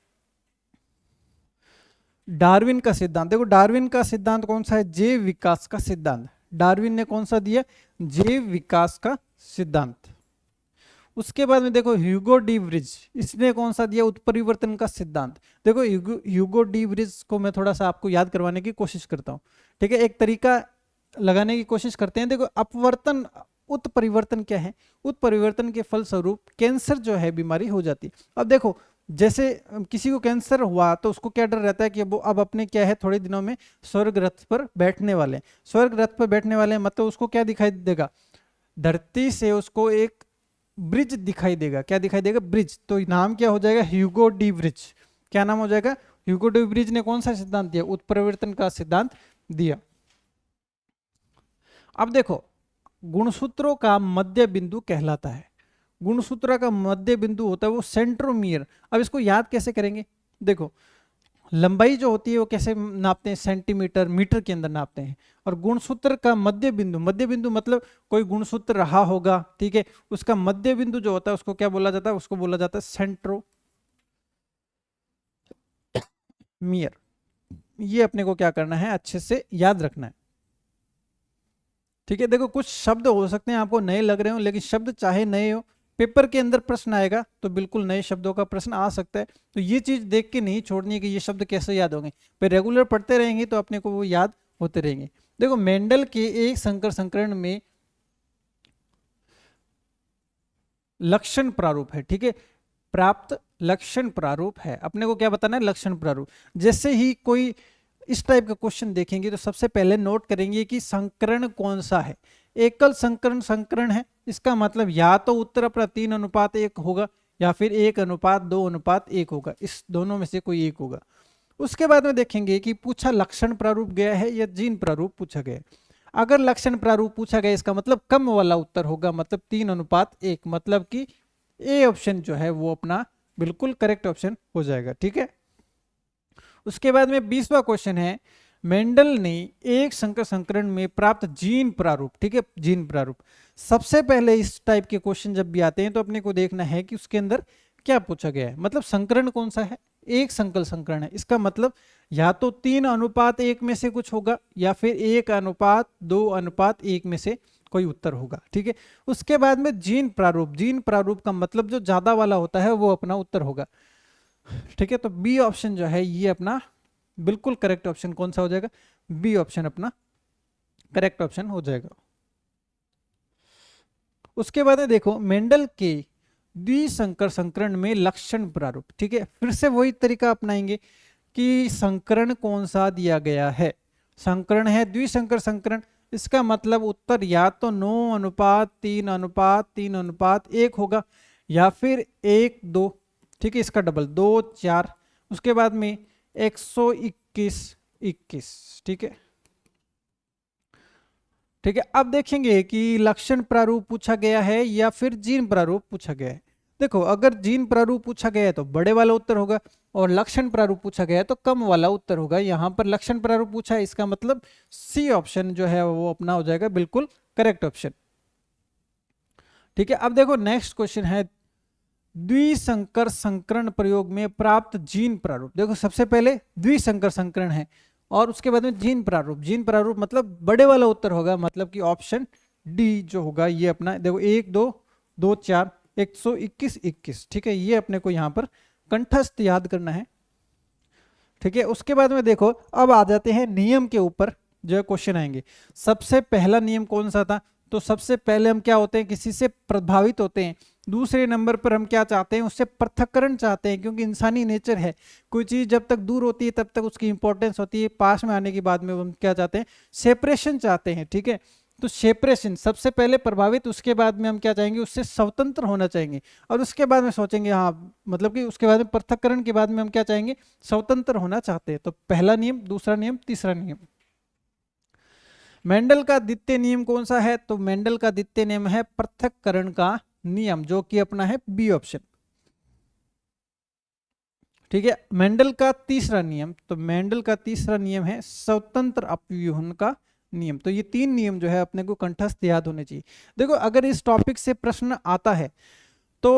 डार्विन का सिद्धांत, देखो डार्विन का सिद्धांत कौन सा है, जैव विकास का सिद्धांत। डार्विन ने कौन सा दिया, जैव विकास का सिद्धांत। उसके बाद में देखो ह्यूगो डी व्रिज, इसने कौन सा दिया, उत्परिवर्तन का सिद्धांत। देखो ह्यूगो डी व्रिज को मैं थोड़ा सा आपको याद करवाने की कोशिश करता हूँ, ठीक है, एक तरीका लगाने की कोशिश करते हैं। देखो अपवर्तन उत्परिवर्तन क्या है, उत्परिवर्तन के फलस्वरूप कैंसर जो है बीमारी हो जाती है। अब देखो जैसे किसी को कैंसर हुआ तो उसको क्या डर रहता है कि वो अब अपने क्या है थोड़े दिनों में स्वर्ग रथ पर बैठने वाले हैं। स्वर्ग रथ पर बैठने वाले हैं मतलब उसको क्या दिखाई देगा, धरती से उसको एक ब्रिज दिखाई देगा। क्या दिखाई देगा, ब्रिज। तो नाम क्या हो जाएगा, ह्यूगो डी ब्रिज। क्या नाम हो जाएगा, ह्यूगो डी ब्रिज ने कौन सा सिद्धांत दिया, उत्परिवर्तन का सिद्धांत दिया। अब देखो गुणसूत्रों का मध्य बिंदु कहलाता है, गुणसूत्र का मध्य बिंदु होता है वो सेंट्रोमियर। अब इसको याद कैसे करेंगे, देखो लंबाई जो होती है वो कैसे नापते हैं, सेंटीमीटर मीटर के अंदर नापते हैं। और गुणसूत्र का मध्य बिंदु, मध्य बिंदु मतलब कोई गुणसूत्र रहा होगा, ठीक है, उसका मध्य बिंदु जो होता है उसको क्या बोला जाता है, उसको बोला जाता है सेंट्रोमियर। ये अपने को क्या करना है, अच्छे से याद रखना है, ठीक है। देखो कुछ शब्द हो सकते हैं आपको नए लग रहे हो, लेकिन शब्द चाहे नए हो, पेपर के अंदर प्रश्न आएगा तो बिल्कुल नए शब्दों का प्रश्न आ सकता है। तो ये चीज देख के नहीं छोड़नी है कि ये शब्द कैसे याद होंगे, पर रेगुलर पढ़ते रहेंगे तो अपने को वो याद होते रहेंगे। देखो मेंडल के एक संकर संकरण में लक्षण प्रारूप है, ठीक है, प्राप्त लक्षण प्रारूप है। अपने को क्या बताना है, लक्षण प्रारूप। जैसे ही कोई इस टाइप का क्वेश्चन देखेंगे तो सबसे पहले नोट करेंगे कि संकरण कौन सा है। एकल संकरण संकरण है, इसका मतलब या तो उत्तर अपना 3:1 होगा या फिर 1:2:1 होगा, इस दोनों में से कोई एक होगा। उसके बाद में देखेंगे कि पूछा लक्षण प्रारूप गया है या जीन प्रारूप पूछा गया है। अगर लक्षण प्रारूप पूछा गया इसका मतलब कम वाला उत्तर होगा, मतलब 3:1, मतलब कि ए ऑप्शन जो है वो अपना बिल्कुल करेक्ट ऑप्शन हो जाएगा, ठीक है। उसके बाद में 20वां क्वेश्चन है, मेंडल ने एक संकर संकरण में प्राप्त जीन प्रारूप, ठीक है, जीन प्रारूप। सबसे पहले इस टाइप के क्वेश्चन जब भी आते हैं तो अपने को देखना है कि उसके अंदर क्या पूछा गया है, मतलब संकरण कौन सा है, एक संकल संकरण है। इसका मतलब या तो 3:1 में से कुछ होगा या फिर 1:2:1 में से कोई उत्तर होगा, ठीक है। उसके बाद में जीन प्रारूप, जीन प्रारूप का मतलब जो ज्यादा वाला होता है वो अपना उत्तर होगा, ठीक है। तो बी ऑप्शन जो है ये अपना बिल्कुल करेक्ट ऑप्शन कौन सा हो जाएगा, बी ऑप्शन अपना करेक्ट ऑप्शन हो जाएगा। उसके बाद में देखो मेंडल के द्विसंकर संकरण में लक्षण प्रारूप, ठीक है, फिर से वही तरीका अपनाएंगे कि संकरण कौन सा दिया गया है। संकरण है द्विसंकर संकरण, इसका मतलब उत्तर या तो 9:3:3:1 होगा या फिर 1:2, ठीक है, इसका डबल 2:4। उसके बाद में 121:21, ठीक है, ठीक है। अब देखेंगे कि लक्षण प्रारूप पूछा गया है या फिर जीन प्रारूप पूछा गया है। देखो अगर जीन प्रारूप पूछा गया है तो बड़े वाला उत्तर होगा और लक्षण प्रारूप पूछा गया है तो कम वाला उत्तर होगा। यहाँ पर लक्षण प्रारूप पूछा है, इसका मतलब सी ऑप्शन जो है वो अपना हो जाएगा बिल्कुल करेक्ट ऑप्शन, ठीक है। अब देखो नेक्स्ट क्वेश्चन है, द्विसंकर संकरण प्रयोग में प्राप्त जीन प्रारूप। देखो सबसे पहले द्विसंकर संकरण है और उसके बाद में जीन प्रारूप, जीन प्रारूप मतलब बड़े वाला उत्तर होगा, मतलब कि ऑप्शन डी जो होगा ये अपना, देखो 1:2:4 121:21, ठीक है, ये अपने को यहाँ पर कंठस्थ याद करना है, ठीक है। उसके बाद में देखो अब आ जाते हैं नियम के ऊपर जो क्वेश्चन आएंगे। सबसे पहला नियम कौन सा था, तो सबसे पहले हम क्या होते हैं, किसी से प्रभावित होते हैं। दूसरे नंबर पर हम क्या चाहते हैं, उससे पृथक्करण चाहते हैं, क्योंकि इंसानी नेचर है, कोई चीज जब तक दूर होती है तब तक उसकी इंपॉर्टेंस होती है, पास में आने के बाद में हम क्या चाहते हैं, सेपरेशन चाहते हैं, ठीक है। तो सेपरेशन सबसे पहले प्रभावित, उसके बाद में हम क्या चाहेंगे, उससे स्वतंत्र होना चाहेंगे और उसके बाद में सोचेंगे, हाँ मतलब कि उसके बाद में पृथक्करण के बाद में हम क्या चाहेंगे, स्वतंत्र होना चाहते हैं। तो पहला नियम, दूसरा नियम, तीसरा नियम। मेंडल का द्वितीय नियम कौन सा है? तो मेंडल का द्वितीय नियम है पृथक्करण का नियम, जो कि अपना है बी ऑप्शन। ठीक है, मेंडल का तीसरा नियम, तो मेंडल का तीसरा नियम है स्वतंत्र अपव्यूहन का नियम। तो ये तीन नियम जो है अपने को कंठस्थ याद होने चाहिए। देखो अगर इस टॉपिक से प्रश्न आता है तो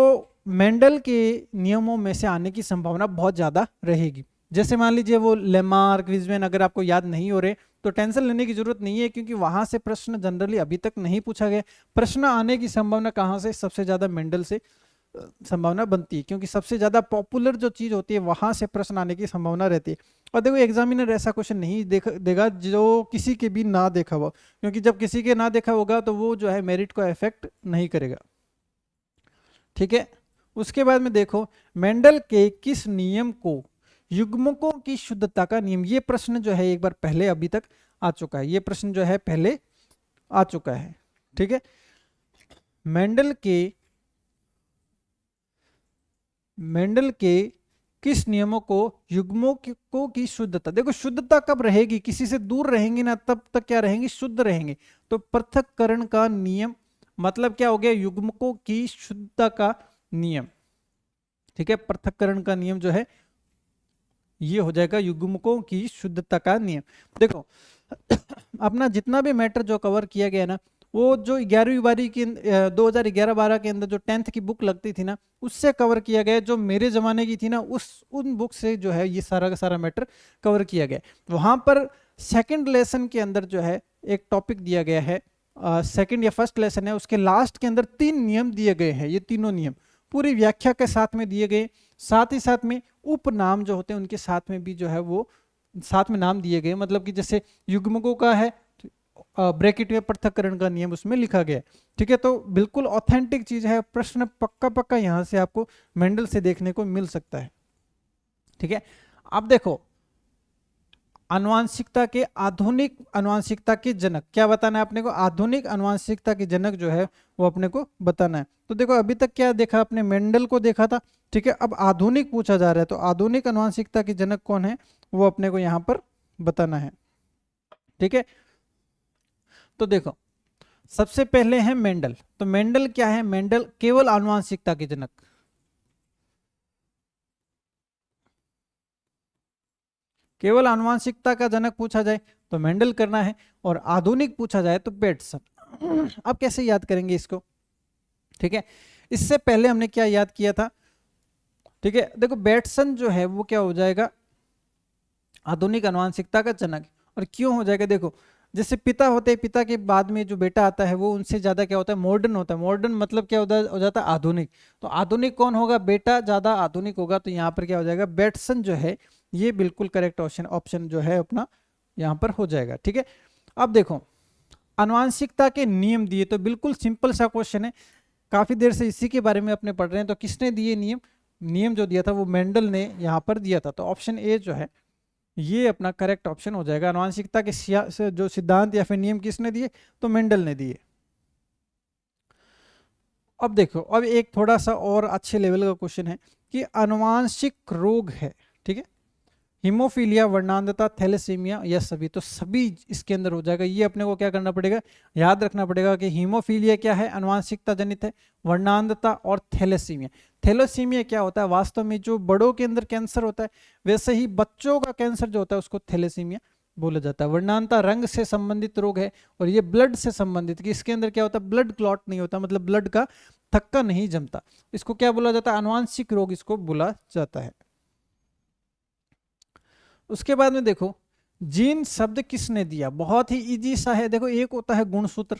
मेंडल के नियमों में से आने की संभावना बहुत ज्यादा रहेगी। जैसे मान लीजिए वो लेमार्क, विजमैन, अगर आपको याद नहीं हो रहे तो टेंशन लेने की जरूरत नहीं है, क्योंकि वहां से प्रश्न जनरली अभी तक नहीं पूछा गया। प्रश्न आने की संभावना कहां से? सबसे ज्यादा मेंडल से संभावना बनती है, क्योंकि सबसे ज्यादा पॉपुलर जो चीज होती है वहां से प्रश्न आने की संभावना रहती है। और देखो एग्जामिनर ऐसा क्वेश्चन नहीं देगा जो किसी के भी ना देखा हुआ, क्योंकि जब किसी के ना देखा होगा तो वो जो है मेरिट को अफेक्ट नहीं करेगा। ठीक है, उसके बाद में देखो मेंडल के किस नियम को युग्मकों की शुद्धता का नियम, ये प्रश्न जो है एक बार पहले अभी तक आ चुका है, ये प्रश्न जो है पहले आ चुका है। ठीक है, मेंडल के किस नियमों को युग्मकों की शुद्धता, देखो शुद्धता कब रहेगी? किसी से दूर रहेंगे ना तब तक क्या रहेंगे? शुद्ध रहेंगे। तो पृथक्करण का नियम मतलब क्या हो गया? युग्मकों की शुद्धता का नियम। ठीक है, पृथक्करण का नियम जो है ये हो जाएगा युग्मकों की शुद्धता का नियम। देखो अपना जितना भी मैटर जो कवर किया गया ना, वो जो 11वीं बारी की 2011-12 के अंदर जो 10th की बुक लगती थी ना, उससे कवर किया गया। जो मेरे जमाने की थी ना, उन बुक से जो है ये सारा का सारा मैटर कवर किया गया। वहां पर सेकंड लेसन के अंदर जो है एक टॉपिक दिया गया है, सेकंड या फर्स्ट लेसन है, उसके लास्ट के अंदर 3 नियम दिए गए हैं। ये तीनों नियम पूरी व्याख्या के साथ में दिए गए, साथ ही साथ में उपनाम जो होते हैं उनके साथ में भी जो है वो साथ में नाम दिए गए। मतलब कि जैसे युग्मकों का है ब्रैकेट में पृथक्करण का नियम उसमें लिखा गया है। ठीक है, तो बिल्कुल ऑथेंटिक चीज है, प्रश्न पक्का पक्का यहां से आपको मेंडल से देखने को मिल सकता है। ठीक है, अब देखो आनुवांशिकता के आधुनिक आनुवांशिकता के जनक क्या बताना है अपने को? आधुनिक आनुवांशिकता के जनक जो है वो अपने को बताना है। तो देखो अभी तक क्या देखा आपने? मेंडल को देखा था। ठीक है, अब आधुनिक पूछा जा रहा है, तो आधुनिक आनुवांशिकता के जनक कौन है वो अपने को यहां पर बताना है। ठीक है, तो देखो सबसे पहले है मेंडल। तो मेंडल क्या है? मेंडल केवल आनुवांशिकता के जनक, केवल आनुवांशिकता का जनक पूछा जाए तो मेंडल करना है, और आधुनिक पूछा जाए तो बेटसन। अब कैसे याद करेंगे इसको? ठीक है, इससे पहले हमने क्या याद किया था? ठीक है, देखो बेटसन जो है वो क्या हो जाएगा? आधुनिक आनुवांशिकता का जनक। और क्यों हो जाएगा? देखो जैसे पिता होते हैं, पिता के बाद में जो बेटा आता है वो उनसे ज्यादा क्या होता है? मॉडर्न होता है। मॉडर्न मतलब क्या हो जाता है? आधुनिक। तो आधुनिक कौन होगा? बेटा ज्यादा आधुनिक होगा। तो यहाँ पर क्या हो जाएगा? बेटसन जो है ये बिल्कुल करेक्ट ऑप्शन जो है अपना यहाँ पर हो जाएगा। ठीक है, अब देखो आनुवांशिकता के नियम दिए, तो बिल्कुल सिंपल सा क्वेश्चन है, काफी देर से इसी के बारे में अपने पढ़ रहे हैं। तो किसने दिए नियम? नियम जो दिया था वो मेंडल ने यहाँ पर दिया था। तो ऑप्शन ए जो है ये अपना करेक्ट ऑप्शन हो जाएगा। आनुवांशिकता के जो सिद्धांत या फिर नियम किसने दिए? तो मेंडल ने दिए। अब देखो अब एक थोड़ा सा और अच्छे लेवल का क्वेश्चन है कि आनुवांशिक रोग है, ठीक है, हीमोफीलिया, वर्णांधता, थैलेसीमिया या सभी, तो सभी इसके अंदर हो जाएगा। ये अपने को क्या करना पड़ेगा? याद रखना पड़ेगा कि हीमोफीलिया क्या है? आनुवांशिकता जनित है। वर्णांधता और थैलेसीमिया, थैलेसीमिया क्या होता है? वास्तव में जो बड़ों के अंदर कैंसर होता है वैसे ही बच्चों का कैंसर जो होता है उसको थैलेसीमिया बोला जाता है। वर्णांधता रंग से संबंधित रोग है, और ये ब्लड से संबंधित, कि इसके अंदर क्या होता है? ब्लड क्लॉट नहीं होता, मतलब ब्लड का थक्का नहीं जमता। इसको क्या बोला जाता है? आनुवांशिक रोग इसको बोला जाता है। उसके बाद में देखो जीन शब्द किसने दिया? बहुत ही इजी सा है। देखो एक होता है गुणसूत्र,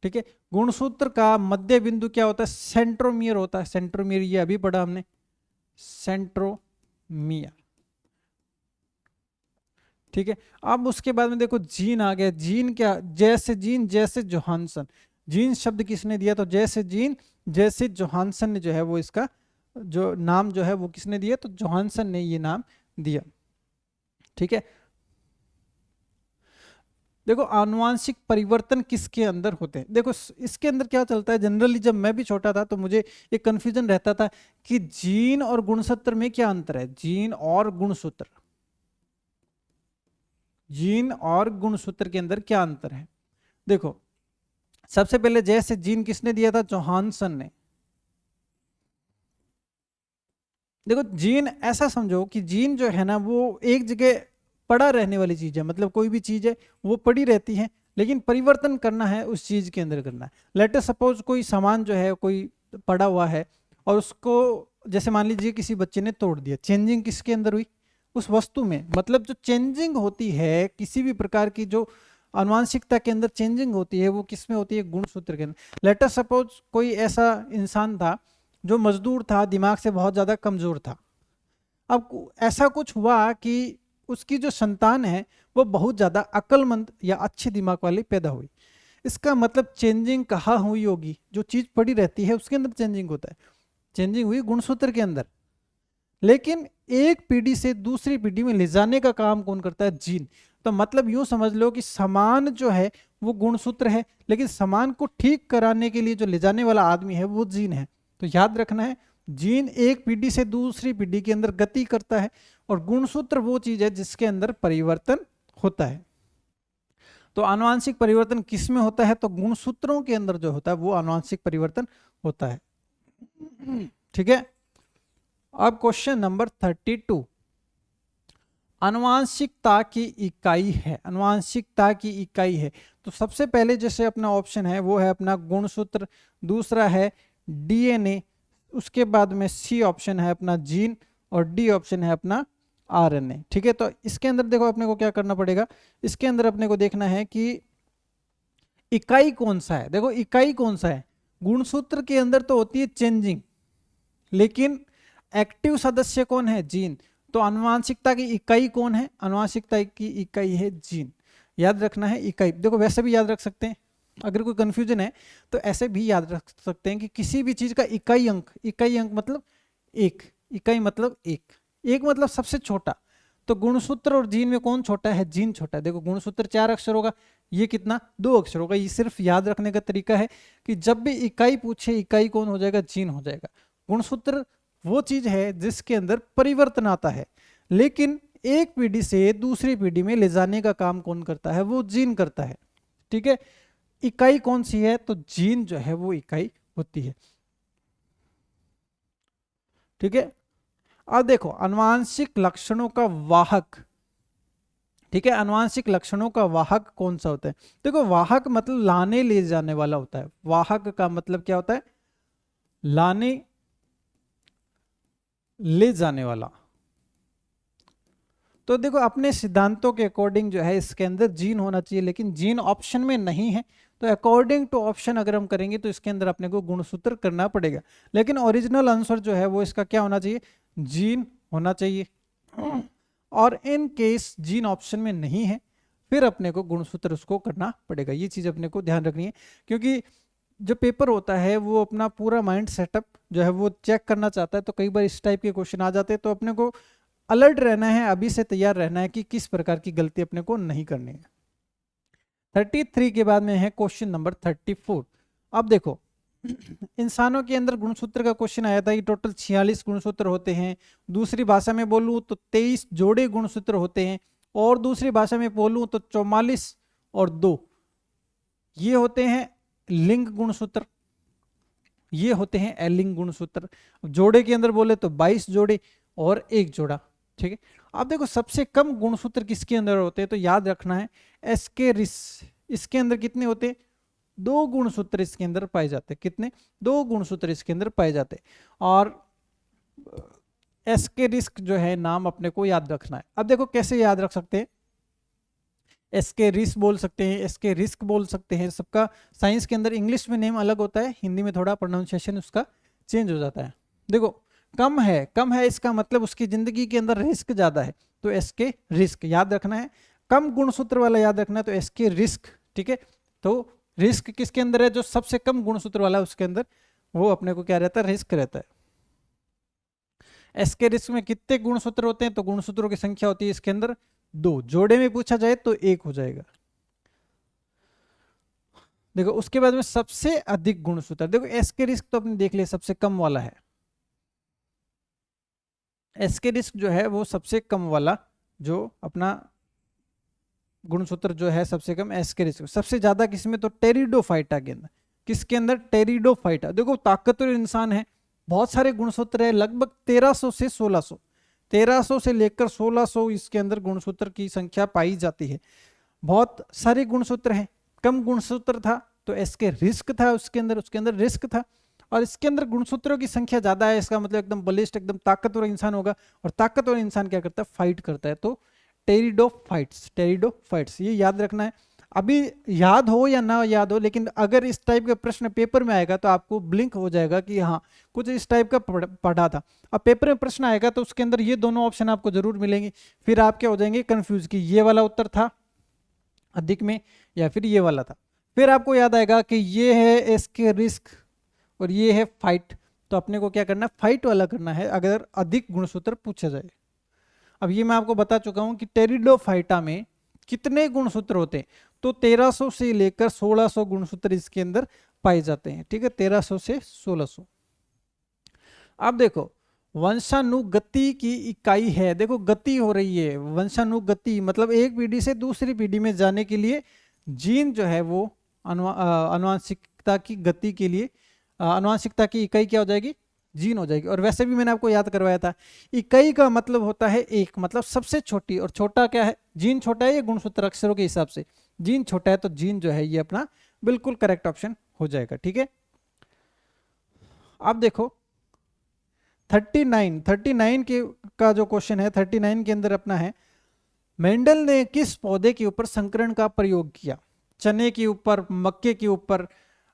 ठीक है, गुणसूत्र का मध्य बिंदु क्या होता है? सेंट्रोमियर होता है। सेंट्रोमियर ये अभी पढ़ा हमने, सेंट्रोमियर। ठीक है, अब उसके बाद में देखो जीन आ गया। जीन क्या? जैसे जीन जैसे जोहानसन। जीन शब्द किसने दिया? तो जैसे जीन जैसे जोहानसन ने जो है वो इसका जो नाम जो है वो किसने दिया? तो जोहानसन ने ये नाम दिया। ठीक है, देखो आनुवांशिक परिवर्तन किसके अंदर होते हैं? देखो इसके अंदर क्या चलता है जनरली, जब मैं भी छोटा था तो मुझे एक कंफ्यूजन रहता था कि जीन और गुणसूत्र में क्या अंतर है? जीन और गुणसूत्र, जीन और गुणसूत्र के अंदर क्या अंतर है। देखो सबसे पहले जैसे जीन किसने दिया था, जोहानसन ने। देखो जीन ऐसा समझो कि जीन जो है ना वो एक जगह पड़ा रहने वाली चीज है, मतलब कोई भी चीज है वो पड़ी रहती है, लेकिन परिवर्तन करना है उस चीज के अंदर करना है। लेट अस सपोज कोई सामान जो है कोई पड़ा हुआ है और उसको जैसे मान लीजिए किसी बच्चे ने तोड़ दिया, चेंजिंग किसके अंदर हुई, उस वस्तु में। मतलब जो चेंजिंग होती है किसी भी प्रकार की, जो आनुवांशिकता के अंदर चेंजिंग होती है वो किस में होती है, गुणसूत्र के अंदर। लेट अस सपोज कोई ऐसा इंसान था जो मजदूर था, दिमाग से बहुत ज़्यादा कमज़ोर था। अब ऐसा कुछ हुआ कि उसकी जो संतान है वो बहुत ज़्यादा अक्लमंद या अच्छे दिमाग वाली पैदा हुई। इसका मतलब चेंजिंग कहाँ हुई होगी, जो चीज़ पड़ी रहती है उसके अंदर चेंजिंग होता है, चेंजिंग हुई गुणसूत्र के अंदर। लेकिन एक पीढ़ी से दूसरी पीढ़ी में ले जाने का काम कौन करता है, जीन। तो मतलब यूं समझ लो कि समान जो है वो गुणसूत्र है, लेकिन समान को ठीक कराने के लिए जो ले जाने वाला आदमी है वो जीन है। तो याद रखना है, जीन एक पीढ़ी से दूसरी पीढ़ी के अंदर गति करता है और गुणसूत्र वो चीज है जिसके अंदर परिवर्तन होता है। तो आनुवांशिक परिवर्तन किस में होता है, तो गुणसूत्रों के अंदर जो होता है वो आनुवांशिक परिवर्तन होता है। ठीक है। अब क्वेश्चन नंबर 32, आनुवांशिकता की इकाई है, आनुवांशिकता की इकाई है। तो सबसे पहले जैसे अपना ऑप्शन है वो है अपना गुणसूत्र, दूसरा है डीएनए, उसके बाद में सी ऑप्शन है अपना जीन और डी ऑप्शन है अपना आरएनए। ठीक है। तो इसके अंदर देखो अपने को क्या करना पड़ेगा, इसके अंदर अपने को देखना है कि इकाई कौन सा है। देखो इकाई कौन सा है, गुणसूत्र के अंदर तो होती है चेंजिंग, लेकिन एक्टिव सदस्य कौन है, जीन। तो आनुवांशिकता की इकाई कौन है, आनुवांशिकता की इकाई है जीन। याद रखना है इकाई। देखो वैसे भी याद रख सकते हैं, अगर कोई कंफ्यूजन है तो ऐसे भी याद रख सकते हैं कि किसी भी चीज का इकाई अंक, इकाई अंक मतलब एक, इकाई मतलब एक, एक मतलब सबसे छोटा। तो गुणसूत्र और जीन में कौन छोटा है, जीन छोटा है। देखो गुणसूत्र 4 अक्षर होगा, ये कितना 2 अक्षर होगा। ये सिर्फ याद रखने का तरीका है कि जब भी इकाई पूछे इकाई कौन हो जाएगा, जीन हो जाएगा। गुणसूत्र वो चीज है जिसके अंदर परिवर्तन आता है, लेकिन एक पीढ़ी से दूसरी पीढ़ी में ले जाने का काम कौन करता है, वो जीन करता है। ठीक है। इकाई कौन सी है, तो जीन जो है वो इकाई होती है। ठीक है। अब देखो आनुवांशिक लक्षणों का वाहक, ठीक है, आनुवांशिक लक्षणों का वाहक कौन सा होता है। देखो वाहक मतलब लाने ले जाने वाला होता है। वाहक का मतलब क्या होता है, लाने ले जाने वाला। तो देखो अपने सिद्धांतों के अकॉर्डिंग जो है इसके अंदर जीन होना चाहिए, लेकिन जीन ऑप्शन में नहीं है। तो अकॉर्डिंग टू ऑप्शन अगर हम करेंगे तो इसके अंदर अपने को गुणसूत्र करना पड़ेगा, लेकिन ओरिजिनल आंसर जो है वो इसका क्या होना चाहिए, जीन होना चाहिए। और इन केस जीन ऑप्शन में नहीं है फिर अपने को गुणसूत्र उसको करना पड़ेगा। ये चीज अपने को ध्यान रखनी है, क्योंकि जो पेपर होता है वो अपना पूरा माइंड सेटअप जो है वो चेक करना चाहता है। तो कई बार इस टाइप के क्वेश्चन आ जाते हैं, तो अपने को अलर्ट रहना है, अभी से तैयार रहना है कि किस प्रकार की गलती अपने को नहीं करनी है। 33 के बाद में है क्वेश्चन नंबर 34। अब देखो इंसानों के अंदर गुणसूत्र का क्वेश्चन आया था कि टोटल 46 गुणसूत्र होते हैं। दूसरी भाषा में बोलूं तो 23 जोड़े गुणसूत्र होते हैं, और दूसरी भाषा में बोलूं तो 44 और 2 ये होते हैं लिंग गुणसूत्र, ये होते हैं एलिंग गुणसूत्र। जोड़े के अंदर बोले तो 22 जोड़े और 1 जोड़ा। ठीक है। अब देखो सबसे कम गुणसूत्र किसके अंदर होते हैं, तो याद रखना है एस्केरिस, इसके अंदर कितने होते हैं, 2 गुणसूत्र इसके अंदर पाए जाते हैं। कितने, 2 गुणसूत्र इसके अंदर पाए जाते हैं। और एस्केरिस्क जो है नाम अपने को याद रखना है। अब देखो कैसे याद रख सकते हैं, एसके रिस बोल सकते हैं, एसके रिस्क बोल सकते हैं। सबका साइंस के अंदर इंग्लिश में नेम अलग होता है, हिंदी में थोड़ा प्रोनाउंसिएशन उसका चेंज हो जाता है। देखो कम है, कम है इसका मतलब उसकी जिंदगी के अंदर रिस्क ज्यादा है, तो एसके रिस्क याद रखना है। कम गुणसूत्र वाला याद रखना है, तो एसके रिस्क। ठीक है। तो रिस्क किसके अंदर है, जो सबसे कम गुणसूत्र वाला है उसके अंदर वो अपने को क्या रहता है, रिस्क रहता है। एसके रिस्क में कितने गुणसूत्र होते हैं, तो गुणसूत्रों की संख्या होती है इसके अंदर 2, जोड़े में पूछा जाए तो 1 हो जाएगा। देखो उसके बाद में सबसे अधिक गुणसूत्र, देखो एसके रिस्क तो अपने देख लिया सबसे कम वाला है। एसके रिस्क जो है वो सबसे कम वाला जो अपना गुणसूत्र जो है सबसे कम एस के रिस्क, सबसे ज्यादा किसमें, तो टेरिडोफाइटा के अंदर। किसके अंदर, टेरिडोफाइटा। देखो ताकतवर इंसान है, बहुत सारे गुणसूत्र है, लगभग 1300 से 1600, 1300 से लेकर 1600 इसके अंदर गुणसूत्र की संख्या पाई जाती है। बहुत सारे गुणसूत्र हैं, कम गुणसूत्र था तो एस के रिस्क था उसके अंदर रिस्क था। और इसके अंदर गुणसूत्रों की संख्या ज्यादा है, इसका मतलब एकदम बलिष्ठ, एकदम ताकतवर इंसान होगा। और ताकतवर इंसान क्या करता है, फाइट करता है। तो टेरिडोफाइट्स, टेरिडोफाइट्स ये याद रखना है। अभी याद हो या ना याद हो, लेकिन अगर इस टाइप का प्रश्न पेपर में आएगा तो आपको ब्लिंक हो जाएगा कि हाँ कुछ इस टाइप का पढ़ा था। अब पेपर में प्रश्न आएगा तो उसके अंदर ये दोनों ऑप्शन आपको जरूर मिलेंगे, फिर आप क्या हो जाएंगे, कंफ्यूज कि ये वाला उत्तर था अधिक में या फिर ये वाला था। फिर आपको याद आएगा कि ये है इसके रिस्क और ये है फाइट, तो अपने को क्या करना है, फाइट वाला करना है अगर अधिक गुणसूत्र पूछा जाए। अब ये मैं आपको बता चुका हूं कि टेरिडोफाइटा में कितने गुणसूत्र होते हैं, तो 1300 से लेकर 1600 गुणसूत्र इसके अंदर पाए जाते हैं। ठीक है, 1300 से 1600। अब देखो वंशानुगति की इकाई है, देखो गति हो रही है, वंशानुगति मतलब एक पीढ़ी से दूसरी पीढ़ी में जाने के लिए जीन जो है वो आनुवांशिकता की गति के लिए आनुवांशिकता की इकाई क्या हो जाएगी, जीन हो जाएगी। और वैसे भी मैंने आपको याद करवाया था, इकाई का मतलब होता है एक, मतलब सबसे छोटी, और छोटा क्या है, जीन छोटा है ये गुणसूत्र अक्षरों के हिसाब से, जीन छोटा है तो जीन जो है ये अपना बिल्कुल करेक्ट ऑप्शन हो जाएगा। ठीक है, अब देखो 39 के का जो क्वेश्चन है, 39 के अंदर अपना है, मेंडल ने किस पौधे के ऊपर संकरण का प्रयोग किया, चने के ऊपर, मक्के के ऊपर,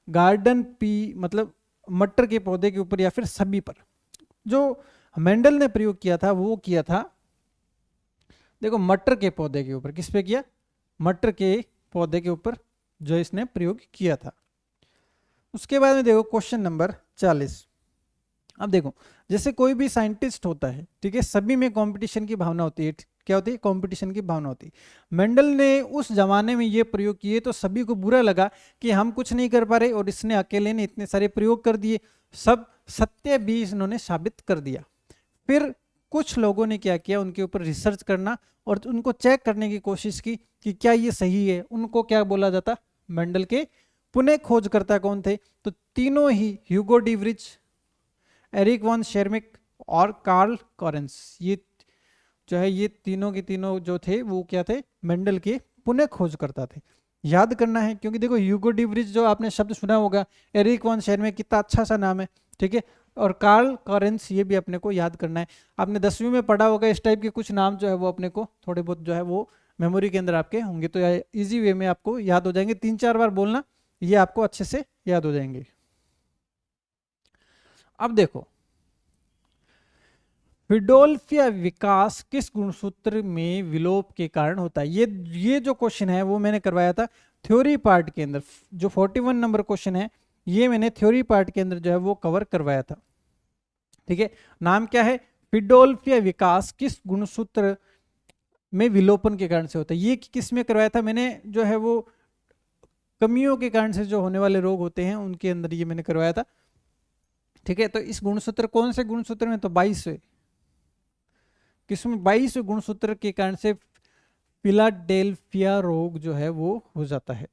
गार्डन पी मतलब मटर के पौधे के ऊपर, या फिर सभी पर। जो मेंडल ने प्रयोग किया था वो किया था, देखो मटर के पौधे के ऊपर। किस पे किया, मटर के पौधे के ऊपर जो इसने प्रयोग किया था। उसके बाद में देखो क्वेश्चन नंबर 40। अब देखो जैसे कोई भी साइंटिस्ट होता है, ठीक है, सभी में कंपटीशन की भावना होती है। क्या होती है, कंपटीशन की भावना होती है। मेंडल ने उस जमाने में ये प्रयोग किए तो सभी को बुरा लगा कि हम कुछ नहीं कर पा रहे, और इसने अकेले ने इतने सारे प्रयोग कर दिए, सब सत्य भी इन्होंने साबित कर दिया। फिर कुछ लोगों ने क्या किया, उनके ऊपर रिसर्च करना और उनको चेक करने की कोशिश की कि क्या ये सही है। उनको क्या बोला जाता, मेंडल के पुनः खोजकर्ता कौन थे, तो तीनों ही ह्यूगो डिवरिच, एरिक वॉन शेरमिक और कार्ल कॉरेंस, ये जो है ये तीनों के तीनों जो थे वो क्या थे, मेंडल के पुनः खोजकर्ता थे। याद करना है क्योंकि देखो ह्यूगो डिवरिच जो आपने शब्द सुना होगा, एरिक वॉन शेरमिक कितना अच्छा सा नाम है, ठीक है, और कार्ल कॉरेंस ये भी अपने को याद करना है। आपने 10वीं में पढ़ा होगा, इस टाइप के कुछ नाम जो है वो अपने को थोड़े बहुत जो है वो मेमोरी के अंदर आपके होंगे, तो इजी वे में आपको याद हो जाएंगे। 3-4 बार बोलना, ये आपको अच्छे से याद हो जाएंगे। अब देखो फिडोल्फिया विकास किस गुणसूत्र में विलोप के कारण होता है। ये जो क्वेश्चन है वो मैंने करवाया था थ्योरी पार्ट के अंदर। जो 41 नंबर क्वेश्चन है ये मैंने थ्योरी पार्ट के अंदर जो है वो कवर करवाया था। ठीक है, नाम क्या है, फिडोल्फिया विकास किस गुणसूत्र में विलोपन के कारण से होता है। ये किस में करवाया था मैंने, जो है वो कमियों के कारण से जो होने वाले रोग होते हैं उनके अंदर ये मैंने करवाया था। ठीक है, तो इस गुणसूत्र कौन से गुणसूत्र में, तो 22वें, किसमें, 22वें गुणसूत्र के कारण से फिलाडेल्फिया रोग जो है वो हो जाता है।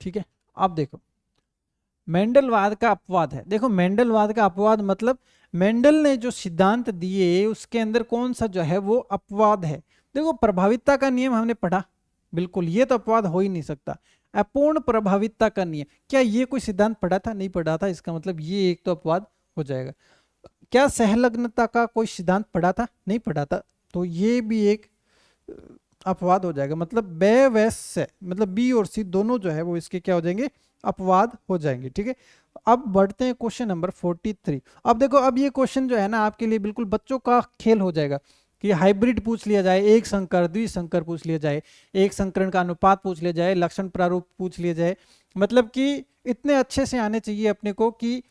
ठीक है, अब देखो मेंडलवाद का अपवाद है। देखो मेंडलवाद का अपवाद मतलब मेंडल ने जो सिद्धांत दिए उसके अंदर कौन सा जो है वो अपवाद है। देखो प्रभावितता का नियम हमने पढ़ा, बिल्कुल ये तो अपवाद हो ही नहीं सकता। अपूर्ण प्रभावितता का नियम, क्या ये कोई सिद्धांत पढ़ा था, नहीं पढ़ा था, इसका मतलब ये एक तो अपवाद हो जाएगा। क्या सहलग्नता का कोई सिद्धांत पढ़ा था, नहीं पढ़ा था, तो ये भी एक अपवाद हो जाएगा। मतलब बे व से, मतलब बी और सी दोनों जो है वो इसके क्या हो जाएंगे, अपवाद हो जाएंगे। ठीक है, अब बढ़ते हैं क्वेश्चन नंबर 43। अब देखो अब ये क्वेश्चन जो है ना आपके लिए बिल्कुल बच्चों का खेल हो जाएगा कि हाइब्रिड पूछ लिया जाए, एक संकर द्विसंकर पूछ लिया जाए, एक संकरण का अनुपात पूछ लिया जाए, लक्षण प्रारूप पूछ लिया जाए। मतलब कि इतने अच्छे से आने चाहिए अपने को कि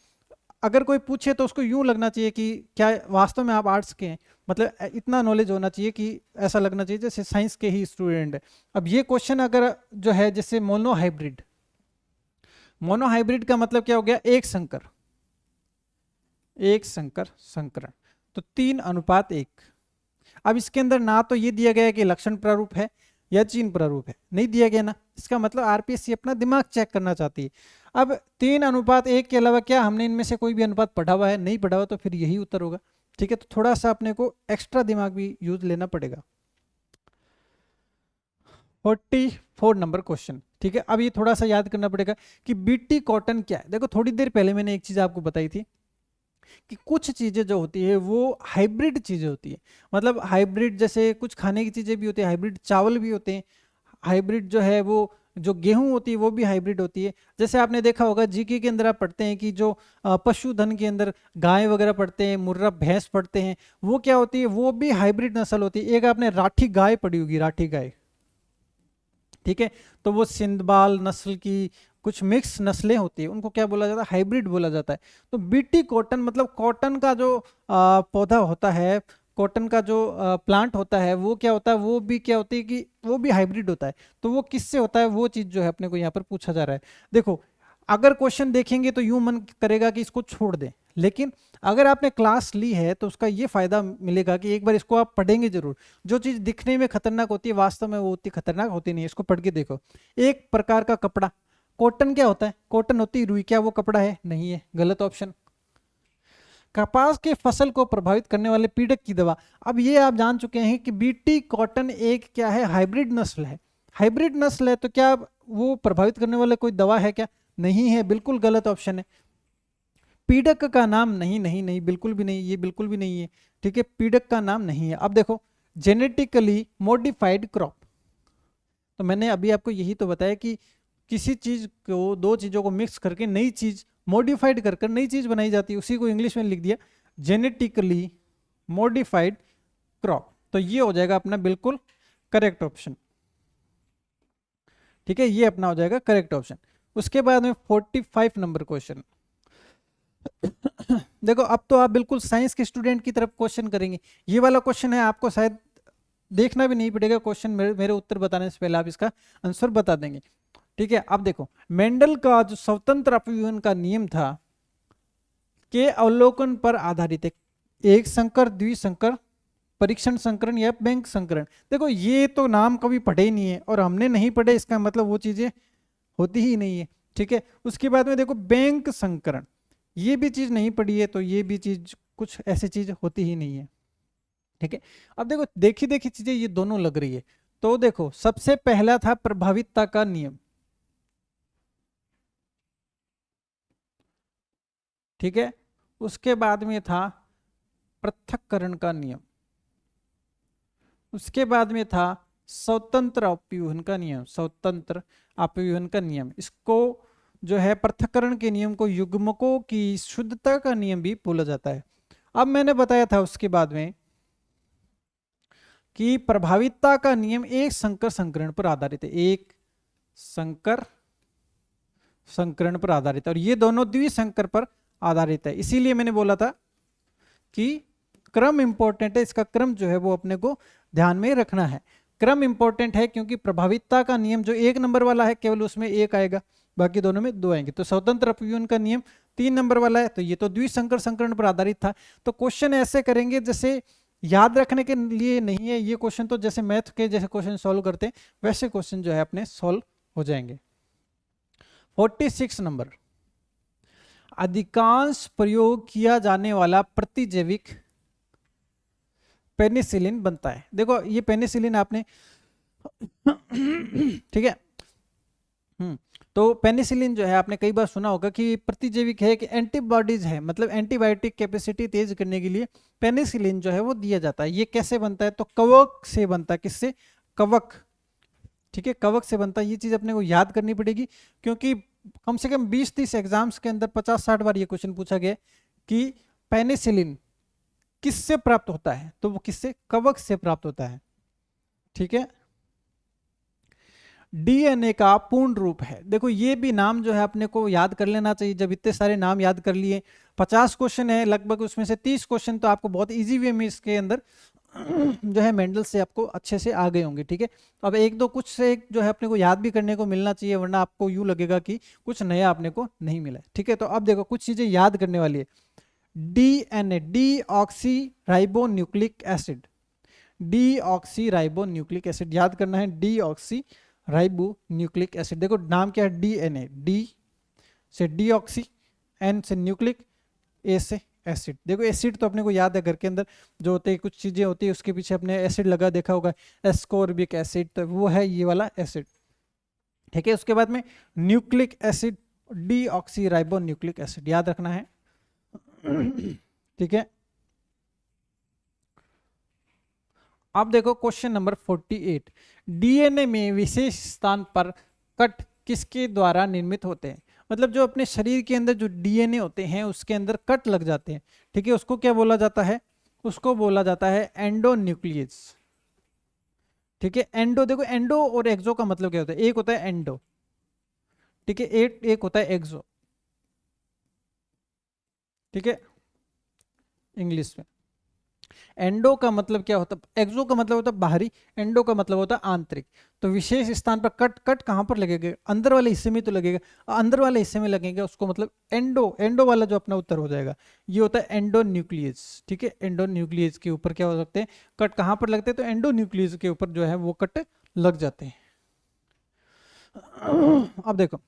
अगर कोई पूछे तो उसको यूं लगना चाहिए कि क्या वास्तव में आप आर्ट्स के हैं, मतलब इतना नॉलेज होना चाहिए कि ऐसा लगना चाहिए जैसे साइंस के ही स्टूडेंट है। अब ये क्वेश्चन अगर जो है जैसे मोनोहाइब्रिड, मोनोहाइब्रिड का मतलब क्या हो गया, एक संकर, एक संकर संकरण, तो 3:1। अब इसके अंदर ना तो ये दिया गया है कि लक्षण प्रारूप है या जीन प्रारूप है, नहीं दिया गया ना, इसका मतलब आरपीएससी अपना दिमाग चेक करना चाहती है। अब 3:1 के अलावा क्या हमने इनमें से कोई भी अनुपात पढ़ा हुआ है? नहीं पढ़ा हुआ, तो फिर यही उत्तर होगा। ठीक है, तो थोड़ा सा अपने को एक्स्ट्रा दिमाग भी यूज लेना पड़ेगा। 44 नंबर क्वेश्चन। ठीक है, अब ये थोड़ा सा याद करना पड़ेगा कि बीटी कॉटन क्या है। देखो थोड़ी देर पहले मैंने एक चीज आपको बताई थी कि कुछ चीजें जो होती है वो हाइब्रिड चीजें होती है। मतलब हाइब्रिड जैसे कुछ खाने की चीजें भी होती है, हाइब्रिड चावल भी होते हैं, हाइब्रिड जो है वो जो गेहूं होती है वो भी हाइब्रिड होती है। जैसे आपने देखा होगा जीके के अंदर आप पढ़ते हैं कि जो पशुधन के अंदर गाय वगैरह पढ़ते हैं, मुर्रा भैंस पढ़ते हैं, वो क्या होती है? वो भी हाइब्रिड नस्ल होती है। एक आपने राठी गाय पढ़ी होगी, राठी गाय। ठीक है, तो वो सिंधबाल नस्ल की कुछ मिक्स नस्लें होती है, उनको क्या बोला जाता है? हाइब्रिड बोला जाता है। तो बीटी कॉटन मतलब कॉटन का जो पौधा होता है, कॉटन का जो प्लांट होता है, वो क्या होता है? वो भी क्या होती है कि वो भी हाइब्रिड होता है। तो वो किससे होता है? वो चीज जो है अपने को यहाँ पर पूछा जा रहा है। देखो अगर क्वेश्चन देखेंगे तो यूं मन करेगा कि इसको छोड़ दें, लेकिन अगर आपने क्लास ली है तो उसका ये फायदा मिलेगा कि एक बार इसको आप पढ़ेंगे जरूर। जो चीज दिखने में खतरनाक होती है वास्तव में वो उतनी खतरनाक होती नहीं है, इसको पढ़ के देखो। एक प्रकार का कपड़ा, कॉटन क्या होता है? कॉटन होती है रुई, क्या वो कपड़ा है? नहीं है, गलत ऑप्शन। कपास के फसल को प्रभावित करने वाले पीड़क की दवा। अब ये आप जान चुके हैं कि बीटी कॉटन एक क्या है? हाइब्रिड नस्ल है। हाइब्रिड नस्ल है तो क्या वो प्रभावित करने वाले कोई दवा है क्या? नहीं है, बिल्कुल गलत ऑप्शन है। पीड़क का नाम नहीं, नहीं नहीं, बिल्कुल भी नहीं, ये बिल्कुल भी नहीं है। ठीक है, पीड़क का नाम नहीं है। अब देखो जेनेटिकली मॉडिफाइड क्रॉप, तो मैंने अभी आपको यही तो बताया कि किसी चीज को, दो चीजों को मिक्स करके नई चीज मॉडिफाइड कर कर नई चीज बनाई जाती है, उसी को इंग्लिश में लिख दिया जेनेटिकली मॉडिफाइड क्रॉप। तो ये हो जाएगा अपना बिल्कुल करेक्ट ऑप्शन। ठीक है, ये अपना हो जाएगा करेक्ट ऑप्शन। उसके बाद में 45 नंबर क्वेश्चन। देखो अब तो आप बिल्कुल साइंस के स्टूडेंट की तरफ क्वेश्चन करेंगे। ये वाला क्वेश्चन है, आपको शायद देखना भी नहीं पड़ेगा क्वेश्चन, मेरे उत्तर बताने से पहले आप इसका आंसर बता देंगे। ठीक है, अब देखो मेंडल का जो स्वतंत्र अपव्यवन का नियम था के अवलोकन पर आधारित है। एक संकर, द्विसंकर, परीक्षण संकरण या बैंक संकरण। देखो ये तो नाम कभी पढ़े ही नहीं है, और हमने नहीं पढ़े इसका मतलब वो चीजें होती ही नहीं है। ठीक है, उसके बाद में देखो बैंक संकरण, ये भी चीज नहीं पढ़ी है, तो ये भी चीज कुछ ऐसी चीज होती ही नहीं है। ठीक है, अब देखो देखी देखी चीजें ये दोनों लग रही है। तो देखो सबसे पहला था प्रभावितता का नियम। ठीक है, उसके बाद में था पृथक्करण का नियम, उसके बाद में था स्वतंत्र अपव्यूहन का नियम, स्वतंत्र अपव्यूहन का नियम। इसको जो है पृथक्करण के नियम को युग्मकों की शुद्धता का नियम भी बोला जाता है। अब मैंने बताया था उसके बाद में कि प्रभावितता का नियम एक संकर संकरण पर आधारित है, एक संकर संकरण पर आधारित है, और ये दोनों द्विसंकर पर आधारित है। इसीलिए मैंने बोला था कि क्रम इंपॉर्टेंट है, इसका क्रम जो है वो अपने को ध्यान में रखना है। क्रम इंपॉर्टेंट है क्योंकि प्रभावितता का नियम जो 1 नंबर वाला है केवल उसमें 1 आएगा, बाकी दोनों में 2 आएंगे। तो स्वतंत्र अपव्यूहन का नियम 3 नंबर वाला है, तो ये तो द्विसंकर संकरण पर आधारित था। तो क्वेश्चन ऐसे करेंगे जैसे याद रखने के लिए नहीं है ये क्वेश्चन, तो जैसे मैथ के जैसे क्वेश्चन सॉल्व करते हैं वैसे क्वेश्चन जो है अपने सॉल्व हो जाएंगे। 46 नंबर, अधिकांश प्रयोग किया जाने वाला प्रतिजैविक पेनिसिलिन बनता है। देखो ये पेनिसिलिन आपने ठीक है, तो पेनिसिलिन जो है आपने कई बार सुना होगा कि प्रतिजैविक है, कि एंटीबॉडीज है, मतलब एंटीबायोटिक कैपेसिटी तेज करने के लिए पेनिसिलिन जो है वो दिया जाता है। ये कैसे बनता है? तो कवक से बनता है। किससे? कवक। ठीक है, कवक से बनता है। ये चीज अपने को याद करनी पड़ेगी क्योंकि कम से कम 20-30 एग्जाम्स के अंदर 50-60 बार ये क्वेश्चन पूछा गया कि पेनिसिलिन किससे प्राप्त होता है, तो वो किससे? कवक से प्राप्त होता है। ठीक है, डीएनए का पूर्ण रूप है। देखो ये भी नाम जो है अपने को याद कर लेना चाहिए। जब इतने सारे नाम याद कर लिए, 50 क्वेश्चन है लगभग, उसमें से 30 क्वेश्चन तो आपको बहुत इजी वे में इसके अंदर जो है मेंडल से आपको अच्छे से आ गए होंगे। ठीक है, तो अब एक दो कुछ से जो है अपने को याद भी करने को मिलना चाहिए, वरना आपको यूं लगेगा कि कुछ नया अपने को नहीं मिला। ठीक है, तो अब देखो कुछ चीजें याद करने वाली है। DNA, D oxy ribo nucleic acid, deoxy ribo nucleic acid, याद करना है डीऑक्सी राइबो न्यूक्लिक एसिड। देखो नाम क्या है, डीएनए, डी से डीऑक्सी, एन से न्यूक्लिक, ए से एसिड। देखो एसिड तो अपने को याद है, घर के अंदर जो होते हैं कुछ चीजें होती है उसके पीछे अपने एसिड लगा देखा होगा, एस्कोर्बिक एसिड, तो वो है ये वाला एसिड। ठीक है, उसके बाद में nucleic acid, deoxy ribo nucleic acid, याद रखना है। ठीक है, अब देखो क्वेश्चन नंबर 48, डीएनए में विशेष स्थान पर कट किसके द्वारा निर्मित होते हैं? मतलब जो अपने शरीर के अंदर जो डीएनए होते हैं उसके अंदर कट लग जाते हैं। ठीक है, उसको क्या बोला जाता है? उसको बोला जाता है एंडोन्यूक्लियस। ठीक है, एंडो, देखो एंडो और एक्सो का मतलब क्या होता है? एक होता है एंडो, ठीक है, एक होता है एक्सो। ठीक है, इंग्लिश में एंडो का मतलब क्या होता है, एक्सो का मतलब होता है बाहरी, एंडो का मतलब होता है आंतरिक। तो विशेष स्थान पर कट, कट कहां पर लगेगा? अंदर वाले हिस्से में तो लगेगा, अंदर वाले हिस्से में लगेगा, उसको मतलब एंडो, एंडो वाला जो अपना उत्तर हो जाएगा ये होता है एंडोन्यूक्लियस। ठीक है, एंडोन्यूक्लियस के ऊपर क्या हो सकते हैं? कट कहां पर लगते हैं? तो एंडोन्यूक्लियस के ऊपर जो है वो कट लग जाते हैं। अब देखो,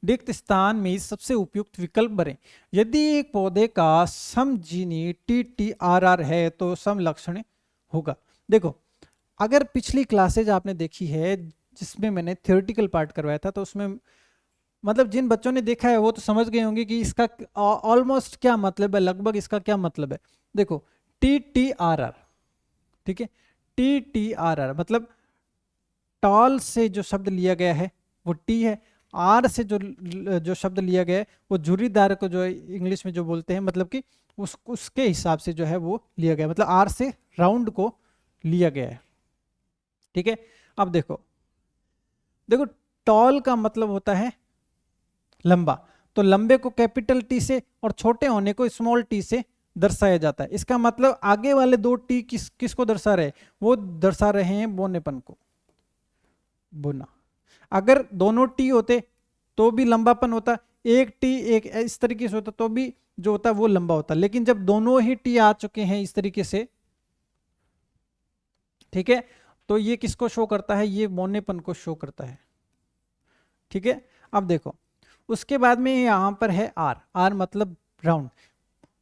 रिक्त स्थान में सबसे उपयुक्त विकल्प भरें। यदि एक पौधे का समजीनी TTRR है तो समलक्षण होगा। देखो, अगर पिछली क्लासेज आपने देखी है जिसमें मैंने थ्योरेटिकल पार्ट करवाया था, तो उसमें मतलब जिन बच्चों ने देखा है वो तो समझ गए होंगे कि इसका ऑलमोस्ट क्या मतलब है, लगभग इसका क्या मतलब है। देखो TTRR, ठीक है, TTRR मतलब टॉल से जो शब्द लिया गया है वो टी है, आर से जो शब्द लिया गया है वो झुर्रीदार को जो इंग्लिश में जो बोलते हैं, मतलब कि उसके हिसाब से जो है वो लिया गया, मतलब आर से राउंड को लिया गया है। ठीक है, अब देखो, देखो टॉल का मतलब होता है लंबा, तो लंबे को कैपिटल टी से और छोटे होने को स्मॉल टी से दर्शाया जाता है। इसका मतलब आगे वाले दो टी किसको दर्शा रहे? वो दर्शा रहे हैं बोनेपन को, बोना। अगर दोनों टी होते तो भी लंबापन होता, एक टी एक इस तरीके से होता तो भी जो होता वो लंबा होता, लेकिन जब दोनों ही टी आ चुके हैं इस तरीके से, ठीक है, तो ये किसको शो करता है? ये बोनेपन को शो करता है। ठीक है, अब देखो उसके बाद में यहां पर है आर, आर मतलब राउंड।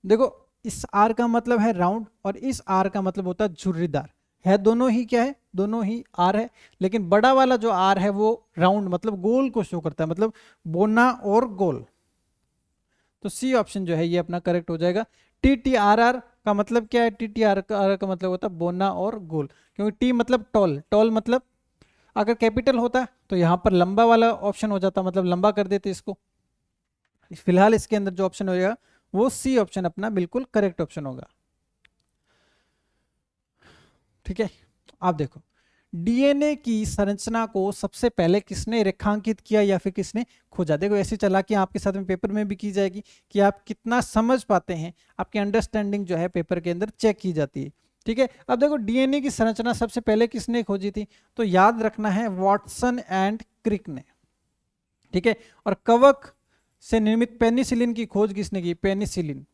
देखो इस आर का मतलब है राउंड और इस आर का मतलब होता है झुर्रीदार, है दोनों ही क्या है? दोनों ही आर है, लेकिन बड़ा वाला जो आर है वो राउंड मतलब गोल को शो करता है, मतलब बोना और गोल। तो सी ऑप्शन जो है ये अपना करेक्ट हो जाएगा। TTRR का मतलब क्या है? TTRR का मतलब होता है बोना और गोल, क्योंकि टी मतलब टॉल, टॉल मतलब अगर कैपिटल होता तो यहां पर लंबा वाला ऑप्शन हो जाता, मतलब लंबा कर देते इसको। फिलहाल इसके अंदर जो ऑप्शन होगा वो सी ऑप्शन अपना बिल्कुल करेक्ट ऑप्शन होगा। ठीक है, आप देखो डीएनए की संरचना को सबसे पहले किसने रेखांकित किया या फिर किसने खोजा? देखो ऐसी चालाकियां आपके साथ में पेपर में भी की जाएगी कि आप कितना समझ पाते हैं, आपकी अंडरस्टैंडिंग जो है पेपर के अंदर चेक की जाती है। ठीक है, अब देखो डीएनए की संरचना सबसे पहले किसने खोजी थी? तो याद रखना है वाटसन एंड क्रिक ने। ठीक है, और कवक से निर्मित पेनिसिलिन की खोज किसने की? पेनिसिलिन,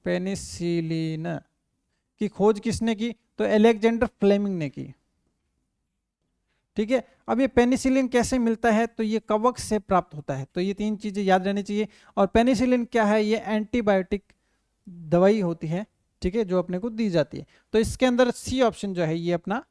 पेनिसिलिन की खोज किसने की? तो अलेक्जेंडर फ्लेमिंग ने की। ठीक है, अब ये पेनिसिलिन कैसे मिलता है? तो ये कवक से प्राप्त होता है। तो ये तीन चीजें याद रहनी चाहिए। और पेनिसिलिन क्या है? ये एंटीबायोटिक दवाई होती है, ठीक है, जो अपने को दी जाती है। तो इसके अंदर सी ऑप्शन जो है ये अपना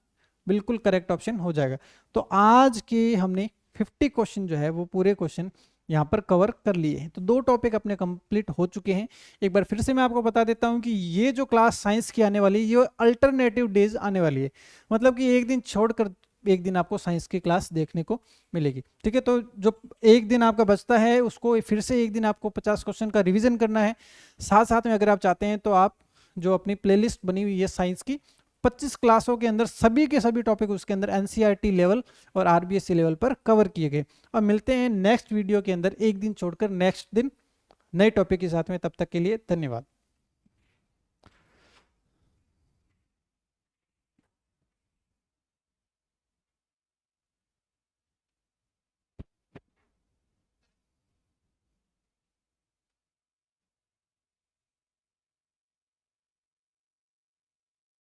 बिल्कुल करेक्ट ऑप्शन हो जाएगा। तो आज के हमने 50 क्वेश्चन जो है वो पूरे क्वेश्चन यहाँ पर कवर कर लिए हैं। तो 2 टॉपिक अपने कंप्लीट हो चुके हैं। एक बार फिर से मैं आपको बता देता हूँ कि ये जो क्लास साइंस की आने वाली है ये अल्टरनेटिव डेज आने वाली है, मतलब कि एक दिन छोड़कर एक दिन आपको साइंस की क्लास देखने को मिलेगी। ठीक है, तो जो एक दिन आपका बचता है उसको फिर से एक दिन आपको 50 क्वेश्चन का रिवीजन करना है। साथ साथ में अगर आप चाहते हैं तो आप जो अपनी प्लेलिस्ट बनी हुई है साइंस की 25 क्लासों के अंदर सभी के सभी टॉपिक उसके अंदर एनसीईआरटी लेवल और आरबीएससी लेवल पर कवर किए गए। और मिलते हैं नेक्स्ट वीडियो के अंदर एक दिन छोड़कर नेक्स्ट दिन नए टॉपिक के साथ में। तब तक के लिए धन्यवाद।